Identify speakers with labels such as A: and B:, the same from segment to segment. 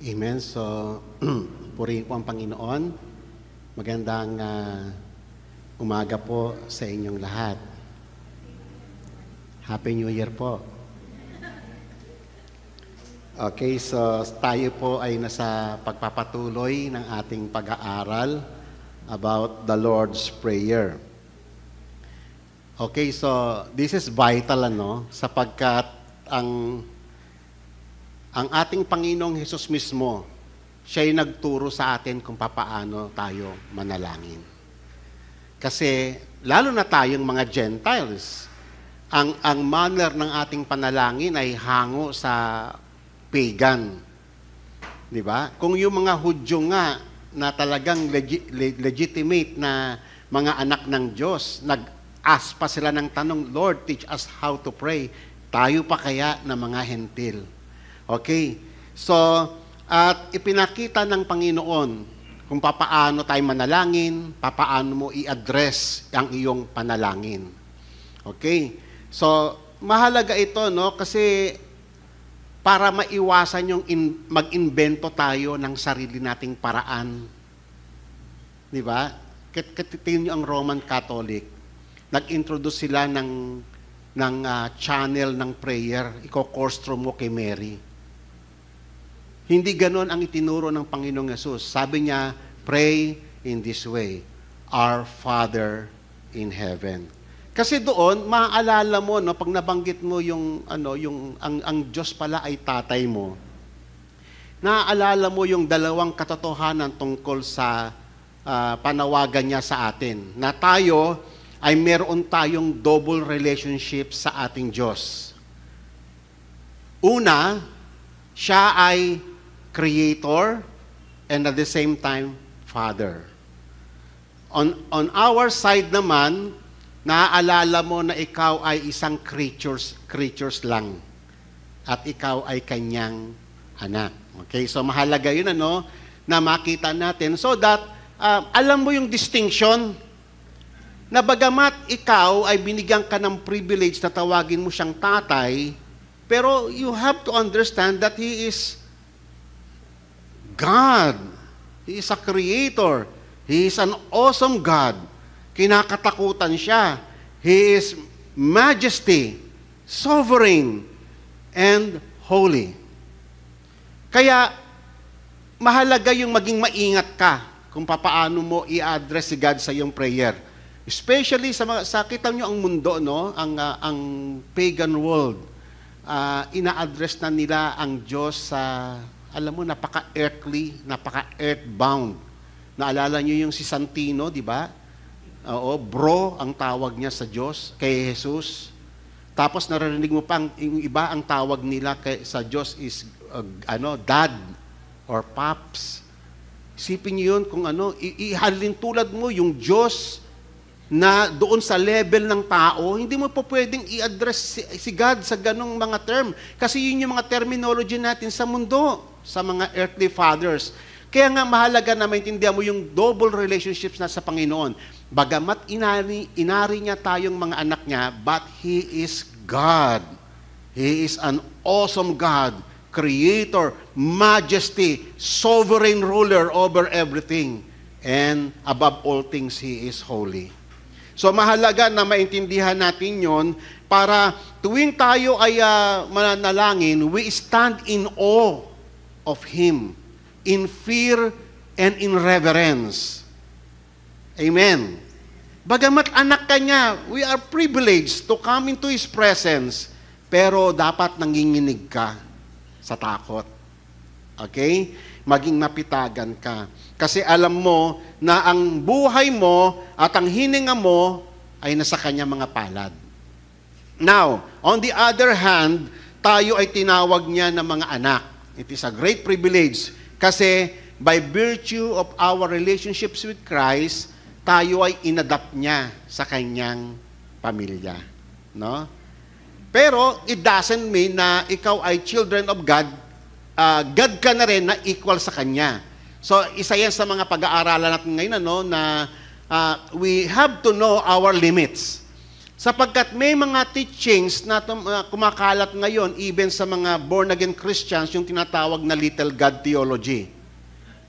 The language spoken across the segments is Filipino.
A: Amen. So, purihin po ang Panginoon. Magandang umaga po sa inyong lahat. Happy New Year po. Okay, so tayo po ay nasa pagpapatuloy ng ating pag-aaral about the Lord's Prayer. Okay, so this is vital, sapagkat ang ating Panginoong Hesus mismo, siya ay nagturo sa atin kung papaano tayo manalangin. Kasi, lalo na tayong mga Gentiles, ang manner ng ating panalangin ay hango sa pagan. Di ba? Kung yung mga Hudyo nga na talagang legitimate na mga anak ng Diyos, nag-ask pa sila ng tanong, Lord, teach us how to pray. Tayo pa kaya na mga hentil? Okay, so at ipinakita ng Panginoon kung papaano tayo manalangin, papaano mo i-address ang iyong panalangin. Okay, so mahalaga ito, kasi para maiwasan yung mag-invento tayo ng sarili nating paraan. Di ba? Tingnan niyo ang Roman Catholic, nag-introduce sila ng channel ng prayer, iko-course through mo kay Mary. Hindi ganon ang itinuro ng Panginoong Yesus. Sabi niya, pray in this way, Our Father in Heaven. Kasi doon, maaalala mo, pag nabanggit mo ang Diyos pala ay tatay mo, naaalala mo yung dalawang katotohanan tungkol sa panawagan niya sa atin, na tayo ay meron tayong double relationship sa ating Diyos. Una, siya ay Creator and at the same time, Father. On our side naman, naaalala mo na ikaw ay isang creatures lang at ikaw ay kanyang anak. Okay, so mahalaga yun na makita natin so that alam mo yung distinction na bagamat ikaw ay binigyan ka ng privilege na tawagin mo siyang tatay, pero you have to understand that He is God. He is a creator. He is an awesome God. Kinakatakutan siya. He is majesty, sovereign, and holy. Kaya, mahalaga yung maging maingat ka kung papaano mo i-address si God sa iyong prayer. Especially sa kita nyo ang mundo, ang pagan world, ina-address na nila ang Diyos sa, alam mo, napaka-earthly, napaka-earthbound. Naalala nyo yung si Santino, di ba? Oo, bro ang tawag niya sa Diyos, kay Jesus. Tapos naririnig mo pa, yung iba ang tawag nila sa Diyos is, dad or paps. Isipin niyo yun kung ihalin tulad mo yung Diyos na doon sa level ng tao, hindi mo po pwedeng i-address si God sa ganong mga term. Kasi yun yung mga terminology natin sa mundo, sa mga earthly fathers. Kaya nga mahalaga na maintindihan mo yung double relationships na sa Panginoon. Bagamat inari niya tayong mga anak niya, but He is God. He is an awesome God, Creator, Majesty, Sovereign Ruler over everything. And above all things, He is holy. So mahalaga na maintindihan natin yon para tuwing tayo ay mananalangin, we stand in awe of Him, in fear and in reverence. Amen. Bagamat anak ka niya, we are privileged to come into His presence, pero dapat nanginginig ka sa takot. Okay? Maging mapitagan ka. Kasi alam mo na ang buhay mo at ang hininga mo ay nasa kanya mga palad. Now, on the other hand, tayo ay tinawag niya na mga anak. It is a great privilege kasi by virtue of our relationships with Christ, tayo ay inadapt niya sa kanyang pamilya. No? Pero it doesn't mean na ikaw ay children of God, God ka na rin na equal sa kanya. So, isa yan sa mga pag-aaralan natin ngayon, na we have to know our limits. Sapagkat may mga teachings na kumakalat ngayon, even sa mga born-again Christians, yung tinatawag na little God theology.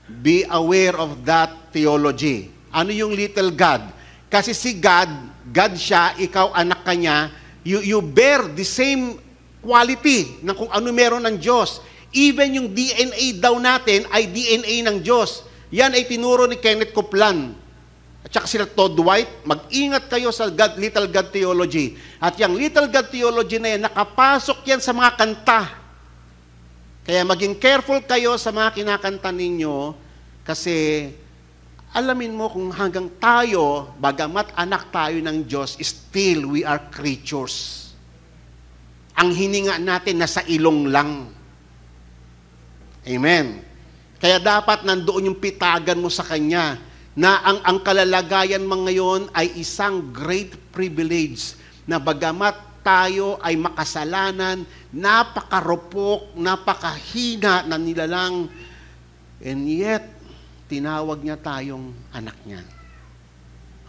A: Be aware of that theology. Ano yung little God? Kasi si God, God siya, ikaw anak ka niya, you bear the same quality ng kung ano meron ng Diyos. Even yung DNA daw natin ay DNA ng Diyos. Yan ay tinuro ni Kenneth Copeland. At saka sila Todd White, mag-ingat kayo sa little God theology. At yung little God theology na yan, nakapasok yan sa mga kanta. Kaya maging careful kayo sa mga kinakanta ninyo kasi alamin mo kung hanggang tayo, bagamat anak tayo ng Diyos, still we are creatures. Ang hininga natin nasa ilong lang. Amen. Kaya dapat nandoon yung pitagan mo sa Kanya na ang kalalagayan mo ngayon ay isang great privilege na bagamat tayo ay makasalanan, napakarupok, napakahina na nilalang, and yet, tinawag niya tayong anak niya.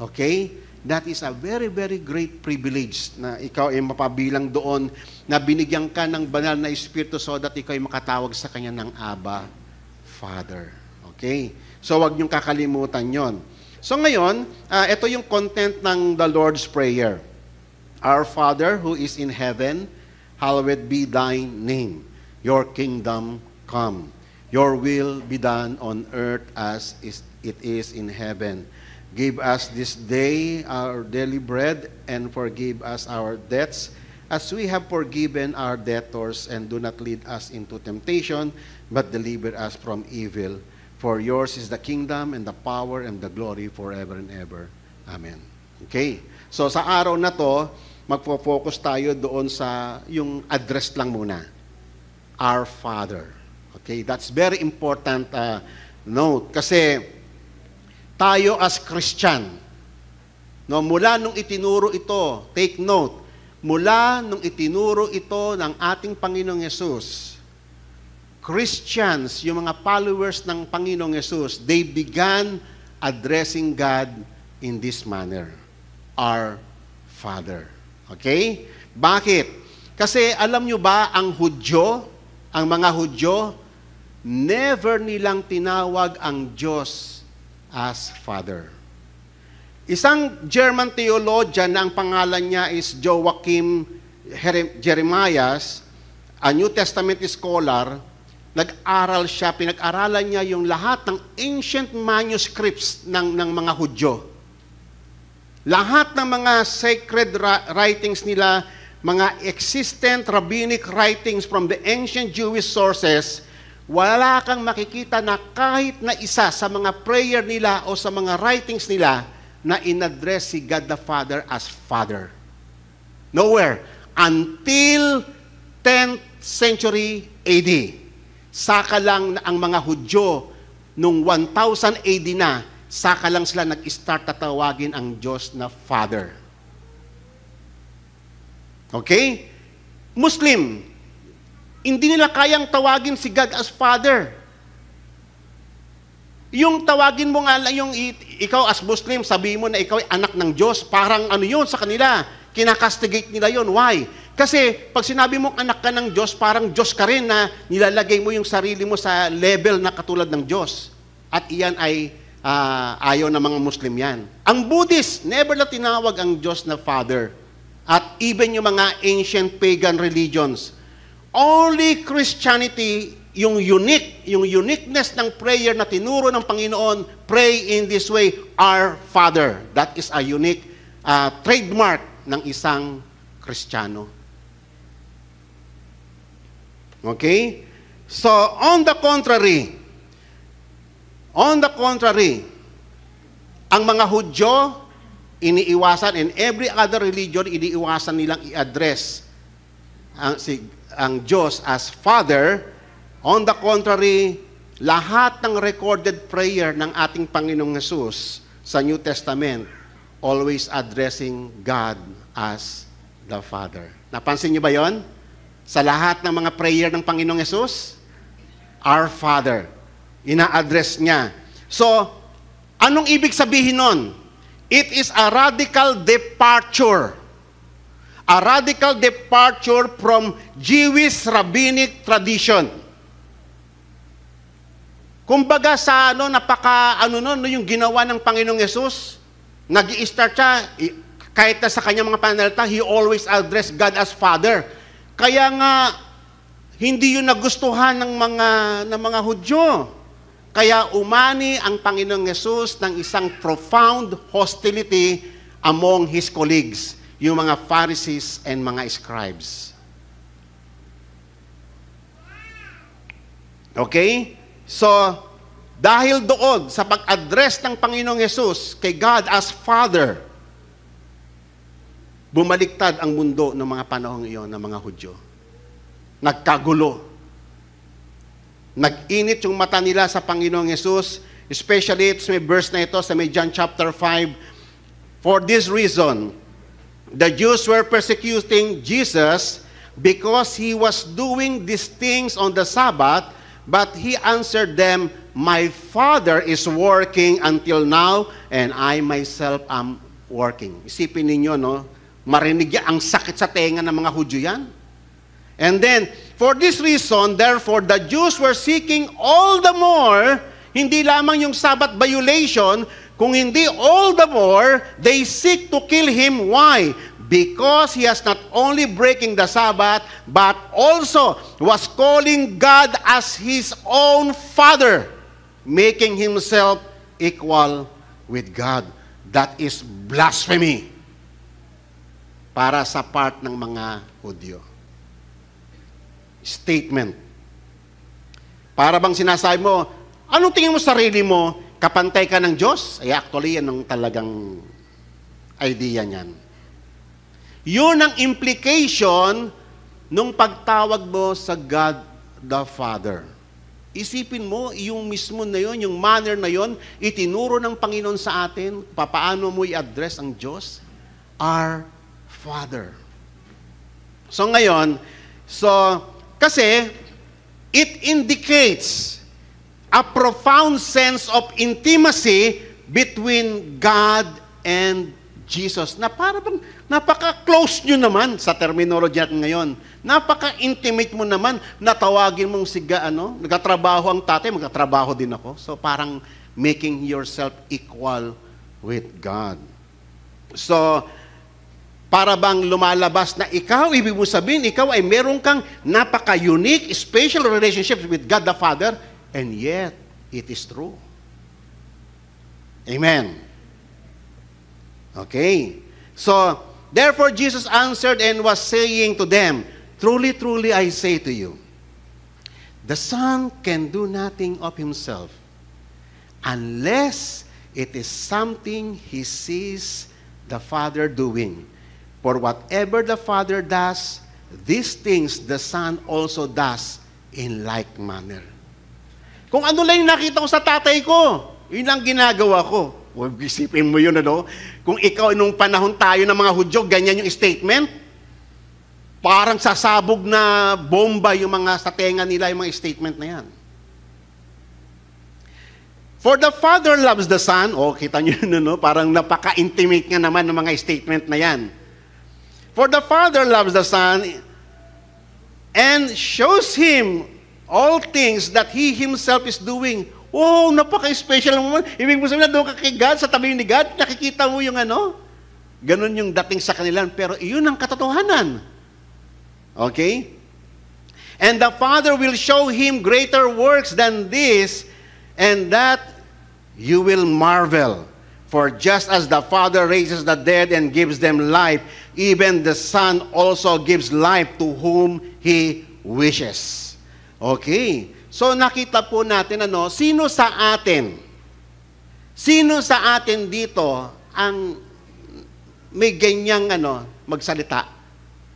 A: Okay? That is a very, very great privilege na ikaw ay mapabilang doon na binigyan ka ng banal na Espiritu so that ikaw ay makatawag sa Kanya ng Abba, Father. Okay? So, wag niyong kakalimutan yon. So, ngayon, ito yung content ng the Lord's Prayer. Our Father who is in heaven, hallowed be thy name. Your kingdom come. Your will be done on earth as it is in heaven. Give us this day our daily bread and forgive us our debts as we have forgiven our debtors, and do not lead us into temptation, but deliver us from evil. For yours is the kingdom and the power and the glory forever and ever. Amen. Okay. So sa araw na to, magpo-focus tayo doon sa yung address lang muna. Our Father. Okay, that's very important note. Kasi tayo as Christian, no, mula nung itinuro ito, take note, mula nung itinuro ito ng ating Panginoong Yesus, Christians, yung mga followers ng Panginoong Yesus, they began addressing God in this manner. Our Father. Okay? Bakit? Kasi alam nyo ba, ang mga Hudyo, never nilang tinawag ang Diyos as Father. Isang German theologian na ang pangalan niya is Joachim Jeremias, a New Testament scholar, nag-aral siya, pinag-aralan niya yung lahat ng ancient manuscripts ng mga Hudyo. Lahat ng mga sacred writings nila, mga existent rabbinic writings from the ancient Jewish sources, wala kang makikita na kahit na isa sa mga prayer nila o sa mga writings nila na in-address si God the Father as Father. Nowhere. Until 10th century AD. Saka lang ang mga Hudyo, nung 1000 AD na, saka lang sila nag-start tatawagin ang Diyos na Father. Okay? Muslim, hindi nila kayang tawagin si God as Father. Yung tawagin mo nga lang, yung ikaw as Muslim, sabihin mo na ikaw ay anak ng Diyos, parang ano yun sa kanila, kinakastigate nila yun. Why? Kasi pag sinabi mong anak ka ng Diyos, parang Diyos ka rin na nilalagay mo yung sarili mo sa level na katulad ng Diyos. At iyan ay ayaw ng mga Muslim yan. Ang Buddhist, never na tinawag ang Diyos na Father. At even yung mga ancient pagan religions. Only Christianity, yung uniqueness ng prayer na tinuro ng Panginoon, pray in this way, Our Father. That is a unique trademark ng isang Kristiyano. Okay? So, on the contrary, ang mga Hudyo, iniiwasan, and every other religion, iniiwasan nilang i-address ang Diyos as Father. On the contrary, lahat ng recorded prayer ng ating Panginoong Hesus sa New Testament, always addressing God as the Father. Napansin niyo ba yon? Sa lahat ng mga prayer ng Panginoong Hesus, Our Father. Ina-address niya. So, anong ibig sabihin nun? It is a radical departure A radical departure from Jewish rabbinic tradition. Kumbaga sa yung ginawa ng Panginoong Yesus, nag-i-start siya, kahit na sa kanyang mga pananalita, he always addressed God as Father. Kaya nga, hindi yun nagustuhan ng mga Hudyo. Kaya umani ang Panginoong Yesus ng isang profound hostility among his colleagues, yung mga Pharisees and mga scribes. Okay? So, dahil doon sa pag-address ng Panginoong Yesus kay God as Father, bumaliktad ang mundo ng mga panahong iyon ng mga Hudyo. Nagkagulo. Nag-init yung mata nila sa Panginoong Yesus, especially sa may verse na ito, sa may John chapter 5. For this reason, the Jews were persecuting Jesus because he was doing these things on the Sabbath, but he answered them, my Father is working until now, and I myself am working. Isipin ninyo, no? Marinig yan, ang sakit sa tenga ng mga Hudyo yan. And then, for this reason, therefore, the Jews were seeking all the more, hindi lamang yung Sabbath violation, kung hindi all the more, they seek to kill him. Why? Because he has not only breaking the Sabbath, but also was calling God as his own Father, making himself equal with God. That is blasphemy para sa part ng mga Hudyo. Statement. Para bang sinasabi mo, anong tingin mo sa sarili mo, kapantay ka ng Diyos? Ay actually, yan ang talagang idea niyan. Yun ang implication nung pagtawag mo sa God the Father. Isipin mo, yung mismo na yun, yung manner na yun, itinuro ng Panginoon sa atin, papaano mo i-address ang Diyos? Our Father. So ngayon, kasi it indicates a profound sense of intimacy between God and Jesus. Na para bang napaka-close nyo naman sa terminology natin ngayon. Napaka-intimate mo naman na tawagin mong nagtatrabaho ang tatay, magtatrabaho din ako. So parang making yourself equal with God. So, para bang lumalabas na ikaw, ibig mo sabihin, ikaw ay meron kang napaka-unique, special relationship with God the Father, and yet, it is true. Amen. Okay. So, therefore, Jesus answered and was saying to them, truly, truly, I say to you, the Son can do nothing of himself unless it is something he sees the Father doing. For whatever the Father does, these things the Son also does in like manner. Kung ano lang yung nakita ko sa tatay ko, yun lang ginagawa ko. Isipin mo yun, ano? Kung ikaw, nung panahon tayo ng mga Hudyo, ganyan yung statement, parang sasabog na bomba yung mga sa tenga nila, yung mga statement na yan. For the Father loves the Son, kita nyo yun, no? Parang napaka-intimate nga naman ng mga statement na yan. For the Father loves the Son and shows him all things that he himself is doing. Oh, napaka-special naman. Ibig mo sabihin na doon ka kay God, sa tabi ni God, nakikita mo yung ganun yung dating sa kanila. Pero iyon ang katotohanan. Okay? And the Father will show him greater works than this, and that you will marvel. For just as the Father raises the dead and gives them life, even the Son also gives life to whom He wishes. Okay. So nakita po natin sino sa atin? Sino sa atin dito ang may ganyang magsalita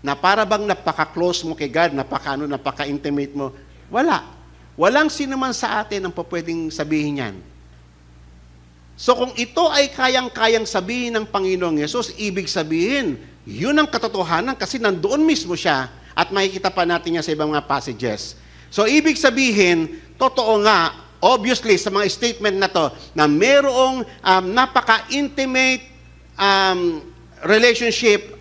A: na para bang napaka-close mo kay God, napaka-intimate mo? Wala. Walang sino man sa atin ang pwedeng sabihin yan. So kung ito ay kayang-kayang sabihin ng Panginoong Yesus, ibig sabihin, yun ang katotohanan kasi nandoon mismo siya at makikita pa natin yan sa ibang mga passages. So ibig sabihin, totoo nga, obviously sa mga statement na to, na mayroong napaka-intimate relationship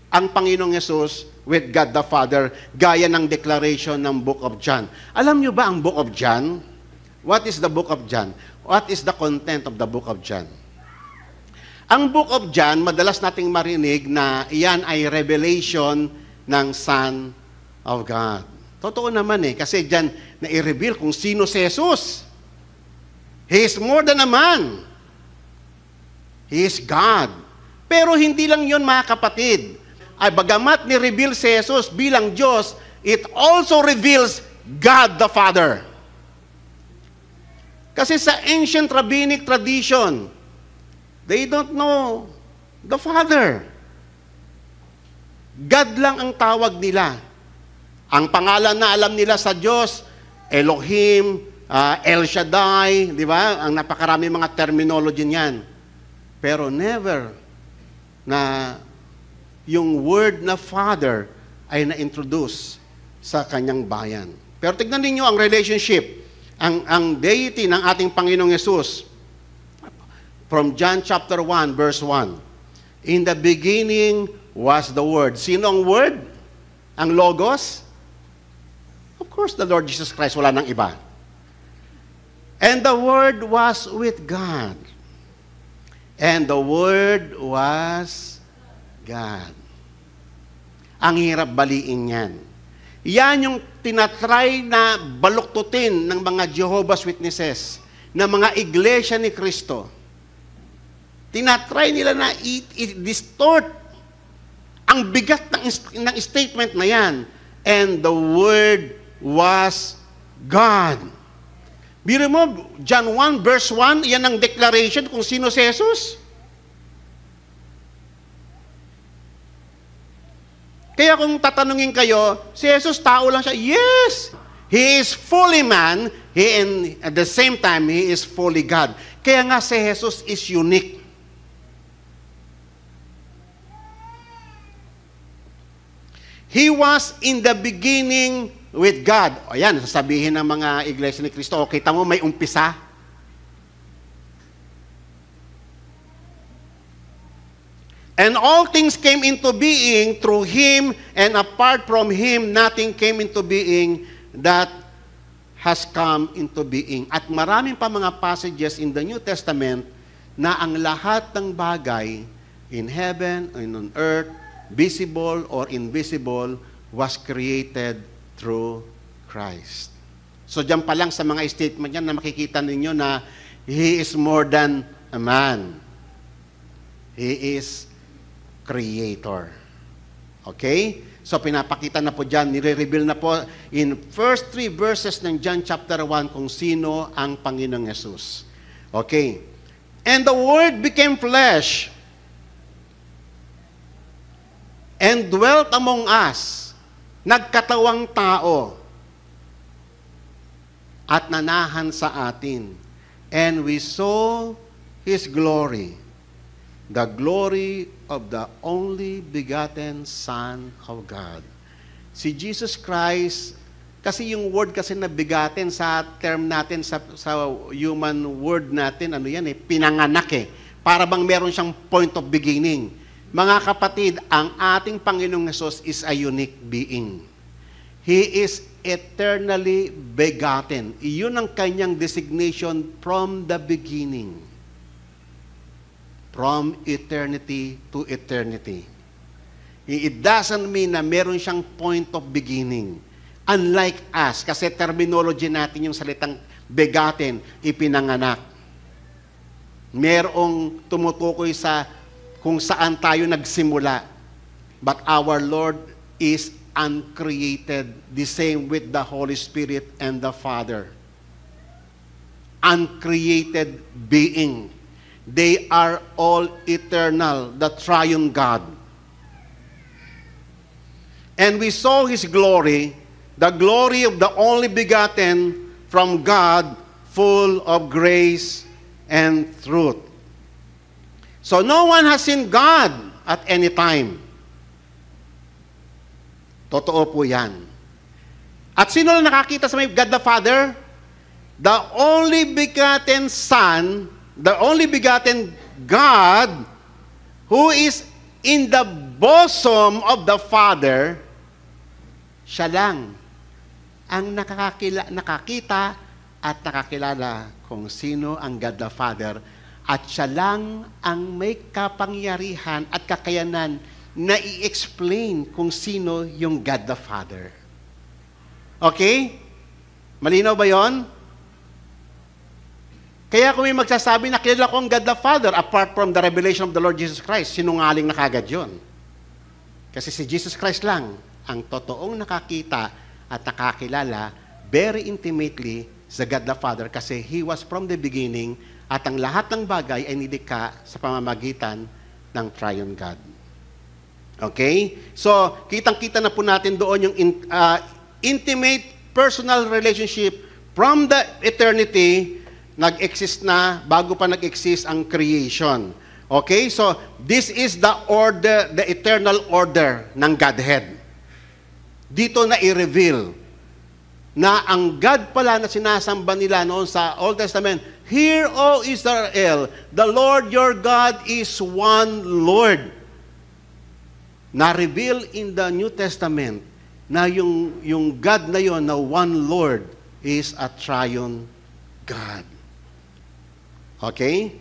A: ang Panginoong Yesus with God the Father, gaya ng declaration ng Book of John. Alam niyo ba ang Book of John? What is the Book of John? What is the content of the Book of John? Ang Book of John, madalas nating marinig na iyan ay revelation ng Son of God. Totoo naman kasi dyan na-reveal kung sino si Jesus. He is more than a man. He is God. Pero hindi lang yun, mga kapatid. Ay bagamat ni-reveal si Jesus bilang Diyos, it also reveals God the Father. Kasi sa ancient rabbinic tradition, they don't know the Father. God lang ang tawag nila. Ang pangalan na alam nila sa Diyos, Elohim, El Shaddai, di ba? Ang napakarami mga terminology niyan. Pero never na yung word na Father ay na-introduce sa kanyang bayan. Pero tignan ninyo ang relationship, ang deity ng ating Panginoong Yesus. From John chapter 1, verse 1. In the beginning was the Word. Sino ang Word? Ang Logos? Of course, the Lord Jesus Christ, wala nang iba. And the Word was with God. And the Word was God. Ang hirap baliin yan. Yan yung tinatry na baluktutin ng mga Jehovah's Witnesses, ng mga iglesia ni Kristo. Tinatry nila na i-distort ang bigat ng statement na yan. And the Word was God. Biro mo, John 1 verse 1, yan ang declaration kung sino si Jesus. Kaya kung tatanungin kayo, si Jesus tao lang siya. Yes! He is fully man, and at the same time, He is fully God. Kaya nga si Jesus is unique. He was in the beginning with God. O yan, sasabihin ng mga iglesia ni Kristo, o kita mo may umpisa. And all things came into being through Him, and apart from Him, nothing came into being that has come into being. At maraming pa mga passages in the New Testament na ang lahat ng bagay in heaven and on earth, visible or invisible, was created through Christ. So diyan pa lang sa mga statement yan na makikita ninyo na He is more than a man. He is Creator. Okay? So pinapakita na po dyan, nire-reveal na po in first 3 verses ng John chapter 1 kung sino ang Panginoong Yesus. Okay. And the Word became flesh and dwelt among us, nagkatawang tao, at nanahan sa atin. And we saw His glory, the glory of the only begotten Son of God. Si Jesus Christ, kasi yung word kasi na begotten sa term natin, sa human word natin, ano yan pinanganak Para bang meron siyang point of beginning. Mga kapatid, ang ating Panginoong Hesus is a unique being. He is eternally begotten. Iyon ang kanyang designation from the beginning. From eternity to eternity. It doesn't mean na meron siyang point of beginning. Unlike us, kasi terminology natin yung salitang begotten, ipinanganak. Merong tumutukoy sa kung saan tayo nagsimula. But our Lord is uncreated, the same with the Holy Spirit and the Father. Uncreated being. They are all eternal, the triune God. And we saw His glory, the glory of the only begotten from God, full of grace and truth. So no one has seen God at any time. Totoo po yan. At sino na nakakita sa may God the Father? The only begotten Son, the only begotten God, who is in the bosom of the Father, siya lang ang nakakita at nakakilala kung sino ang God the Father, at siya lang ang may kapangyarihan at kakayanan na i-explain kung sino yung God the Father. Okay? Malinaw ba yon? Kaya kung may magsasabi na kilala ko ang God the Father apart from the revelation of the Lord Jesus Christ, sinungaling na kagad yun. Kasi si Jesus Christ lang ang totoong nakakita at nakakilala very intimately sa God the Father, kasi He was from the beginning at ang lahat ng bagay ay nilikha sa pamamagitan ng triune God. Okay? So, kitang-kita na po natin doon yung intimate personal relationship from the eternity, nag-exist na bago pa nag-exist ang creation. Okay? So, this is the order, the eternal order ng Godhead. Dito na i-reveal na ang God pala na sinasamba nila noon sa Old Testament, "Hear, O Israel, the Lord your God is one Lord." Na-reveal in the New Testament na yung God na yon, na one Lord, is a triune God. Okay?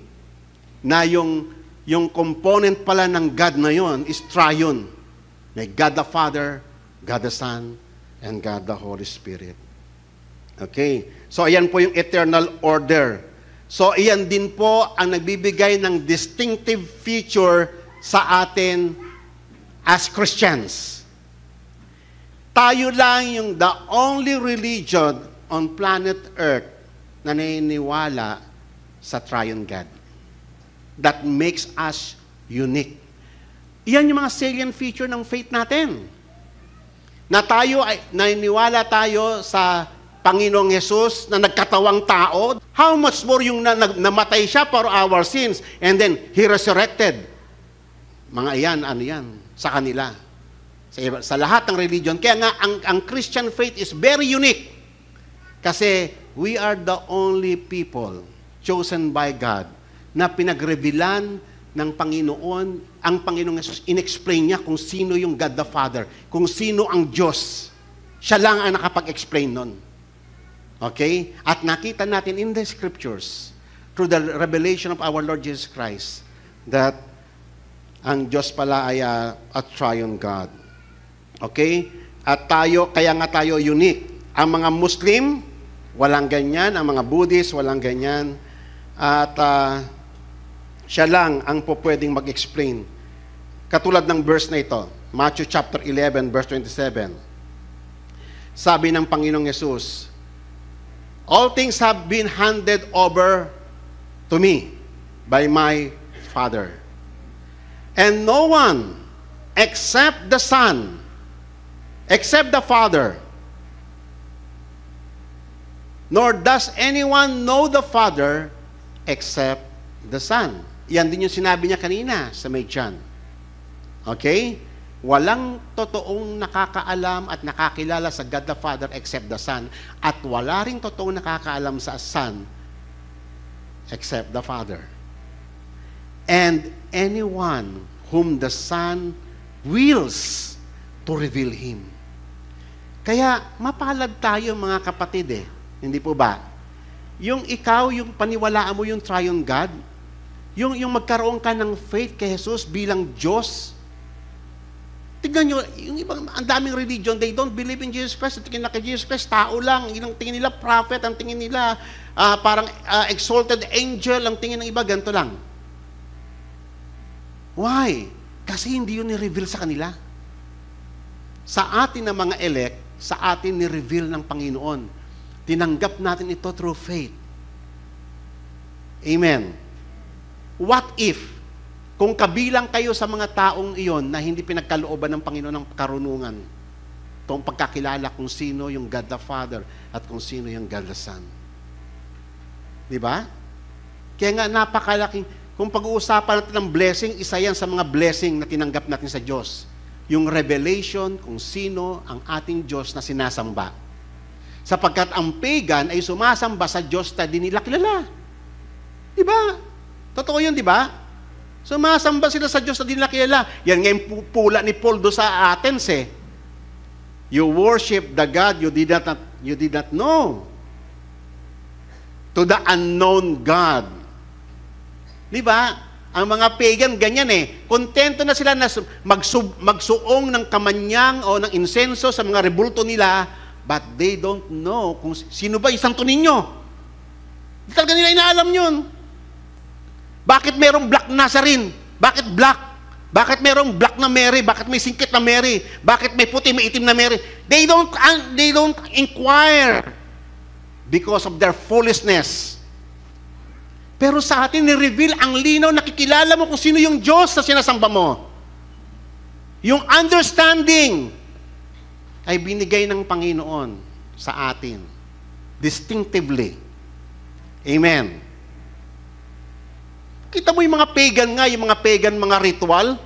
A: Na yung component pala ng God na yon is triune. May God the Father, God the Son, and God the Holy Spirit. Okay? So, ayan po yung eternal order. So, ayan din po ang nagbibigay ng distinctive feature sa atin as Christians. Tayo lang yung the only religion on planet Earth na naniniwala sa triune God. That makes us unique. Iyan yung mga salient feature ng faith natin. Na tayo ay naniniwala tayo sa Panginoong Hesus na nagkatawang tao. How much more yung namatay siya for our sins and then He resurrected. Mga iyan, ano yan, sa kanila. Sa lahat ng religion. Kaya nga, ang Christian faith is very unique. Kasi we are the only people chosen by God na pinagrevealan ng Panginoon, ang Panginoong Hesus, inexplain niya kung sino yung God the Father, kung sino ang Diyos. Siya lang ang nakapag-explain nun. Okay? At nakita natin in the Scriptures, through the revelation of our Lord Jesus Christ, that ang Diyos pala ay a triune God. Okay? At tayo, kaya nga tayo unique. Ang mga Muslim, walang ganyan. Ang mga Buddhist, walang ganyan. At siya lang ang po pwedeng mag-explain. Katulad ng verse na ito, Matthew chapter 11, verse 27. Sabi ng Panginoong Yesus, "All things have been handed over to me by my Father. And no one except the Son, except the Father, nor does anyone know the Father except the Son." Yan din yung sinabi niya kanina sa may John. Okay? Walang totoong nakakaalam at nakakilala sa God the Father except the Son. At wala ring totoong nakakaalam sa Son except the Father. And anyone whom the Son wills to reveal Him. Kaya mapalad tayo mga kapatid Hindi po ba? Yung ikaw, yung paniwalaan mo yung triune God, yung magkaroon ka ng faith kay Jesus bilang Diyos. Tignan nyo, yung ibang, ang daming religion, they don't believe in Jesus Christ. Tingin na kay Jesus Christ, tao lang. Ang tingin nila, prophet. Ang tingin nila, parang exalted angel. Ang tingin ng iba, ganito lang. Why? Kasi hindi yun ni-reveal sa kanila. Sa atin na mga elect, sa atin ni-reveal ng Panginoon. Tinanggap natin ito through faith. Amen. What if, kung kabilang kayo sa mga taong iyon na hindi pinagkalooban ng Panginoon ng karunungan, itong pagkakilala kung sino yung God the Father at kung sino yung God the Son. Di ba? Kaya nga napakalaking, kung pag-uusapan natin ng blessing, isa yan sa mga blessing na tinanggap natin sa Diyos. Yung revelation kung sino ang ating Diyos na sinasamba. Sapagkat ang pagan ay sumasamba sa Diyos na di nila kilala. Di ba? Totoo yun, di ba? Sumasamba sila sa Diyos na di nila kilala. Yan nga yung pula ni Paul do sa Athens eh. You worship the God you did not know. To the unknown God. Di ba? Ang mga pagan, ganyan eh. Kontento na sila na magsuong ng kamanyang o ng insenso sa mga rebulto nila, but they don't know kung sino ba yung santo ninyo. Hindi talaga nila inaalam yun. Bakit merong black Nazarene? Bakit black? Bakit merong black na Mary? Bakit may singkit na Mary? Bakit may puti, may itim na Mary? They don't inquire because of their foolishness. Pero sa atin, ni-reveal ang linaw, nakikilala mo kung sino yung Diyos na sinasamba mo. Yung understanding ay binigay ng Panginoon sa atin. Distinctively. Amen. Kita mo yung mga pagan nga, yung mga pagan mga ritual.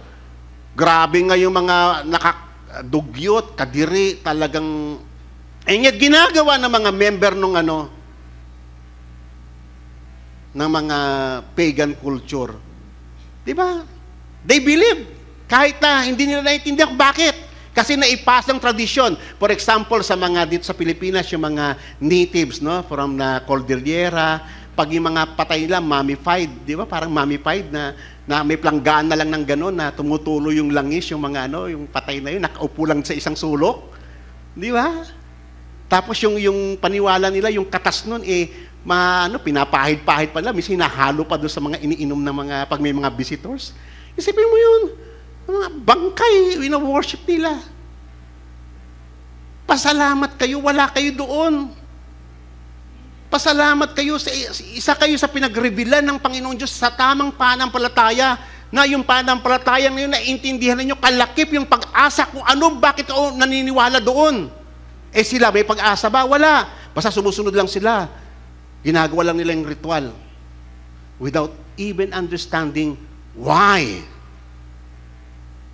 A: Grabe nga yung mga nakadugyot, kadiri, talagang... And yet, ginagawa ng mga member ng ng mga pagan culture. Di ba? They believe. Kahit na hindi nila naiintindihan kung bakit. Kasi naipas ng tradisyon. For example, sa mga dito sa Pilipinas, yung mga natives, no, from na Cordillera, pag yung mga patay nila, mummified, di ba? Parang mummified na may planggaan na lang ng gano'n na tumutulo yung langis, yung mga yung patay na yun, nakaupo lang sa isang sulok. Di ba? Tapos yung paniwala nila, yung katas nun, pinapahid-pahid pa nila, minsan hinahalo pa doon sa mga iniinom na mga, pag may mga visitors. Isipin mo yun, mga bangkay, wina-worship nila. Pasalamat kayo, wala kayo doon. Pasalamat kayo, isa kayo sa pinag-revealan ng Panginoon Diyos sa tamang pananampalataya, na yung pananampalataya na yun, naiintindihan ninyo, kalakip yung pag-asa kung ano, bakit o naniniwala doon. Sila, may pag-asa ba? Wala. Basta sumusunod lang sila. Ginagawa lang nila yung ritual. Without even understanding why.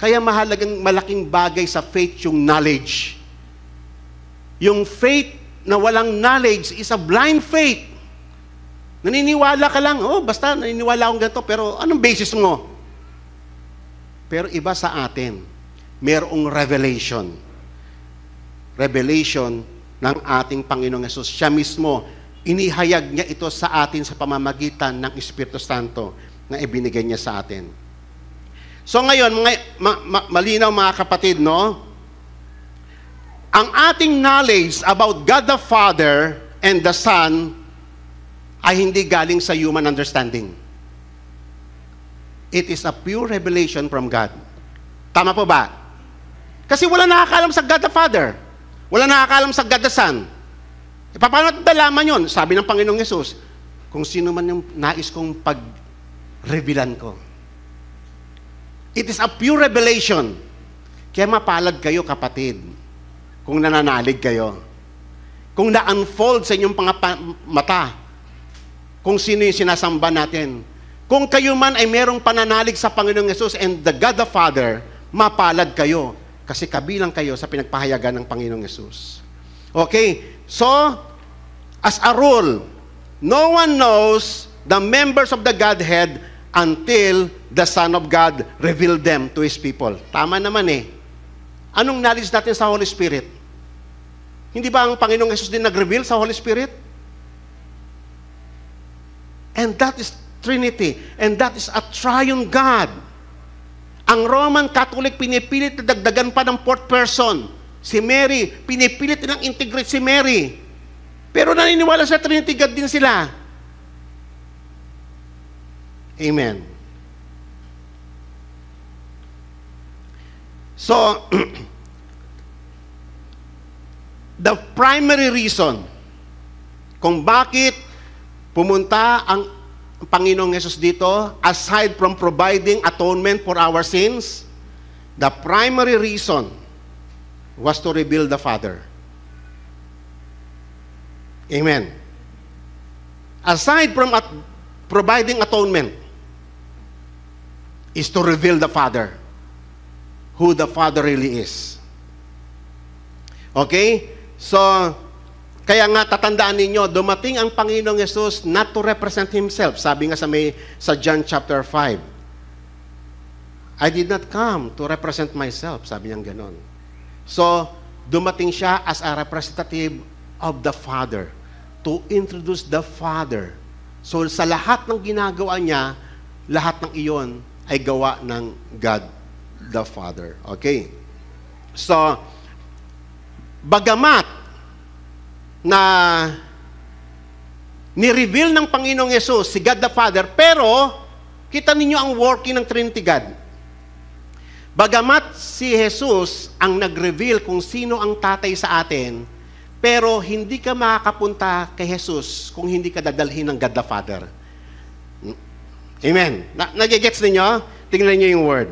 A: Kaya malaking bagay sa faith yung knowledge. Yung faith na walang knowledge is a blind faith. Naniniwala ka lang, basta naniniwala akong ganito, pero anong basis mo? Pero iba sa atin, merong revelation. Revelation ng ating Panginoong Hesus. Siya mismo, inihayag niya ito sa atin sa pamamagitan ng Espiritu Santo na ibinigay niya sa atin. So ngayon, malinaw mga kapatid, no? Ang ating knowledge about God the Father and the Son ay hindi galing sa human understanding. It is a pure revelation from God. Tama po ba? Kasi wala nakakaalam sa God the Father. Wala nakakaalam sa God the Son. Paano natin nalaman yun? Sabi ng Panginoong Hesus, kung sino man yung nais kong pag-revealan ko. It is a pure revelation. Kaya mapalad kayo, kapatid, kung nananalig kayo. Kung na-unfold sa inyong mata, kung sino yung sinasamba natin. Kung kayo man ay merong pananalig sa Panginoong Hesus and the God the Father, mapalad kayo. Kasi kabilang kayo sa pinagpahayagan ng Panginoong Hesus. Okay? So, as a rule, no one knows the members of the Godhead until the Son of God revealed them to His people. Tama naman eh. Anong knowledge natin sa Holy Spirit? Hindi ba ang Panginoong Hesus din nag-reveal sa Holy Spirit? And that is Trinity. And that is a triune God. Ang Roman Catholic pinipilit na dagdagan pa ng fourth person. Si Mary, pinipilit nilang integrate si Mary. Pero naniniwala sa Trinity God din sila. Amen. So, the primary reason kung bakit pumunta ang Panginoong Hesus dito, aside from providing atonement for our sins, the primary reason was to reveal the Father. Amen. Aside from providing atonement, is to reveal the Father, who the Father really is. Okay? So, kaya nga tatandaan ninyo, dumating ang Panginoong Hesus not to represent Himself. Sabi nga sa John chapter 5. I did not come to represent myself. Sabi niya ganon. So, dumating siya as a representative of the Father to introduce the Father. So, sa lahat ng ginagawa niya, lahat ng iyon ay gawa ng God the Father. Okay? So, bagamat na ni-reveal ng Panginoong Yesus si God the Father, pero kita ninyo ang working ng Trinity God. Bagamat si Jesus ang nag-reveal kung sino ang tatay sa atin, pero hindi ka makakapunta kay Jesus kung hindi ka dadalhin ng God the Father. Amen. Nagigets ninyo? Tingnan niyo yung word.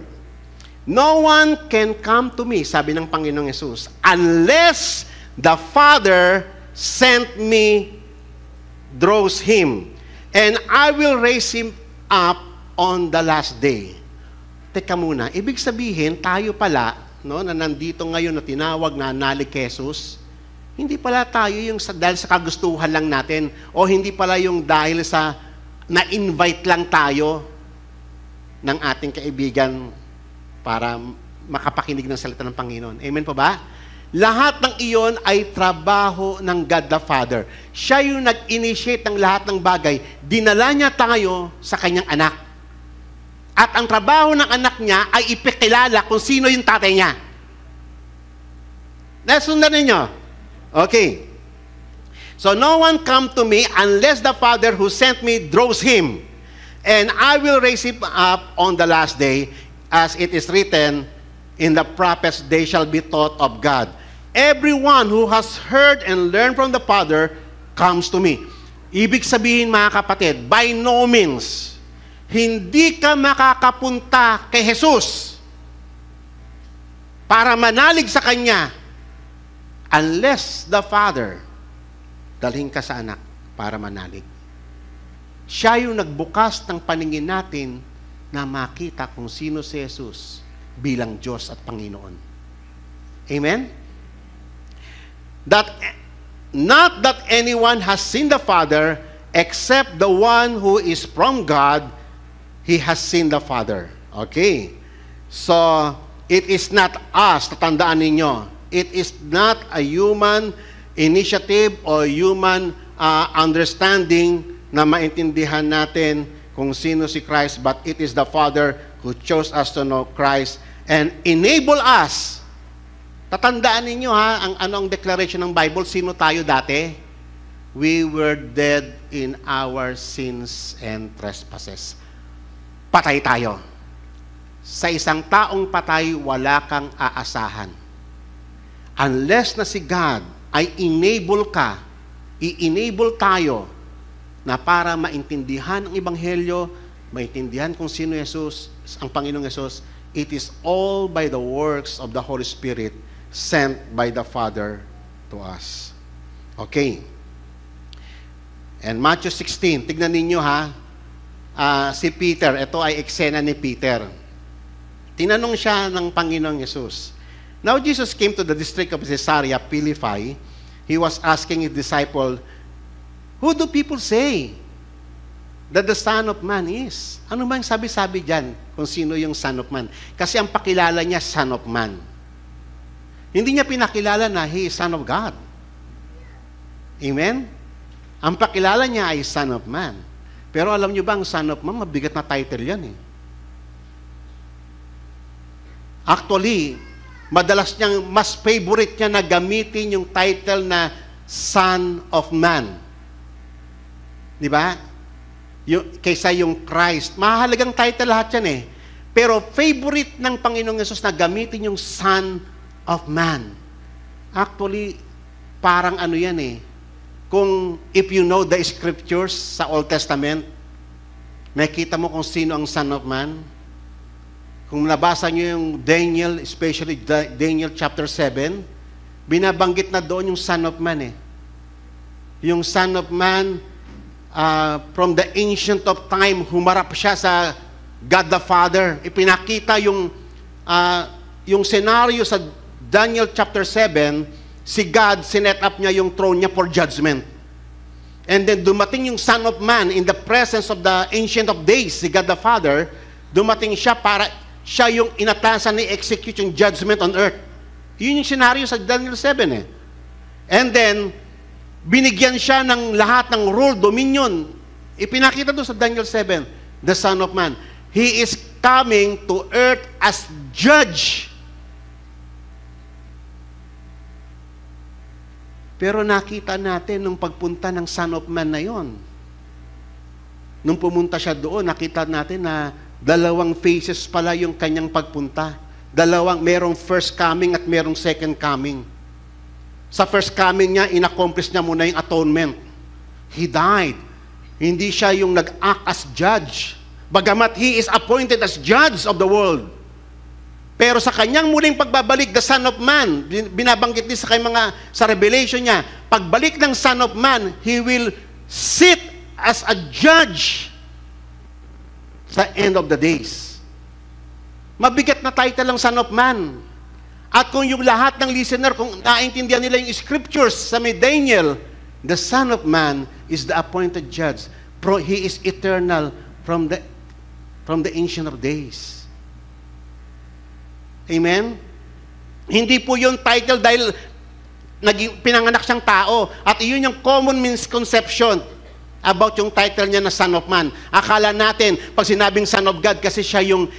A: No one can come to me, sabi ng Panginoong Yesus, unless the Father sent me, draws him, and I will raise him up on the last day. Teka muna, ibig sabihin, tayo pala, no, na nandito ngayon na tinawag na nalig Jesus, hindi pala tayo yung dahil sa kagustuhan lang natin, o hindi pala yung dahil sa na-invite lang tayo ng ating kaibigan para makapakinig ng salita ng Panginoon. Amen po ba? Lahat ng iyon ay trabaho ng God the Father. Siya yung nag-initiate ng lahat ng bagay. Dinala niya tayo sa kanyang anak. At ang trabaho ng anak niya ay ipakilala kung sino yung tatay niya. Nasundan ninyo? Okay. So, no one come to me unless the Father who sent me draws him. And I will raise him up on the last day, as it is written, in the prophets they shall be taught of God. Everyone who has heard and learned from the Father comes to me. Ibig sabihin, mga kapatid, by no means, hindi ka makakapunta kay Jesus para manalig sa Kanya unless the Father dalhin ka sa anak para manalig. Siya yung nagbukas ng paningin natin na makita kung sino si Jesus bilang Diyos at Panginoon. Amen? Not that anyone has seen the Father except the one who is from God, he has seen the Father. Okay. So, it is not us, tatandaan ninyo. It is not a human initiative or human understanding na maintindihan natin kung sino si Christ, but it is the Father who chose us to know Christ and enable us. Tatandaan ninyo ha, ang anong declaration ng Bible, sino tayo dati? We were dead in our sins and trespasses. Patay tayo. Sa isang taong patay, wala kang aasahan. Unless na si God ay enable ka, i-enable tayo na para maintindihan ang Ebanghelyo, maintindihan kung sino Jesus, ang Panginoong Jesus, it is all by the works of the Holy Spirit sent by the Father to us. Okay. And Matthew 16, tignan ninyo ha, si Peter, ito ay eksena ni Peter. Tinanong siya ng Panginoong Jesus. Now Jesus came to the district of Caesarea Philippi. He was asking his disciple, who do people say that the Son of Man is? Ano ba yung sabi-sabi dyan kung sino yung Son of Man? Kasi ang pakilala niya, Son of Man. Hindi niya pinakilala na He is Son of God. Amen? Ang pakilala niya ay Son of Man. Pero alam niyo ba, ang Son of Man, mabigat na title yan eh. Actually, madalas niyang, mas favorite niya na gamitin yung title na Son of Man. Di ba? Kaysa yung Christ. Mahalagang title lahat yan eh. Pero favorite ng Panginoong Yesus na gamitin yung Son of Man. Actually, parang ano yan eh. Kung, if you know the scriptures sa Old Testament, makita mo kung sino ang Son of Man. Kung nabasa nyo yung Daniel, especially Daniel chapter 7, binabanggit na doon yung Son of Man eh. Yung Son of Man, from the ancient of time, humarap siya sa God the Father. Ipinakita yung scenario sa Daniel chapter 7, si God, sinet up niya yung throne niya for judgment. And then dumating yung Son of Man in the presence of the Ancient of Days, si God the Father, dumating siya para siya yung inatasan ni execute yung judgment on earth. Yun yung scenario sa Daniel 7 eh. And then, binigyan siya ng lahat ng rule, dominion. Ipinakita doon sa Daniel 7, the Son of Man. He is coming to earth as judge. Pero nakita natin nung pagpunta ng Son of Man na yon. Nung pumunta siya doon, nakita natin na dalawang phases pala yung kanyang pagpunta. Merong first coming at merong second coming. Sa first coming niya, inaccomplish niya muna yung atonement. He died. Hindi siya yung nag-act as judge. Bagamat He is appointed as judge of the world. Pero sa kanyang muling pagbabalik, the Son of Man, binabanggit din sa Revelation niya, pagbalik ng Son of Man, He will sit as a judge sa end of the days. Mabigat na title ang Son of Man. At kung yung lahat ng listener, kung naintindihan nila yung scriptures sa may Daniel, the Son of Man is the appointed judge. He is eternal from the ancient of days. Amen? Hindi po yung title dahil pinanganak siyang tao. At iyon yung common misconception about yung title niya na Son of Man. Akala natin, pag sinabing Son of God, kasi siya yung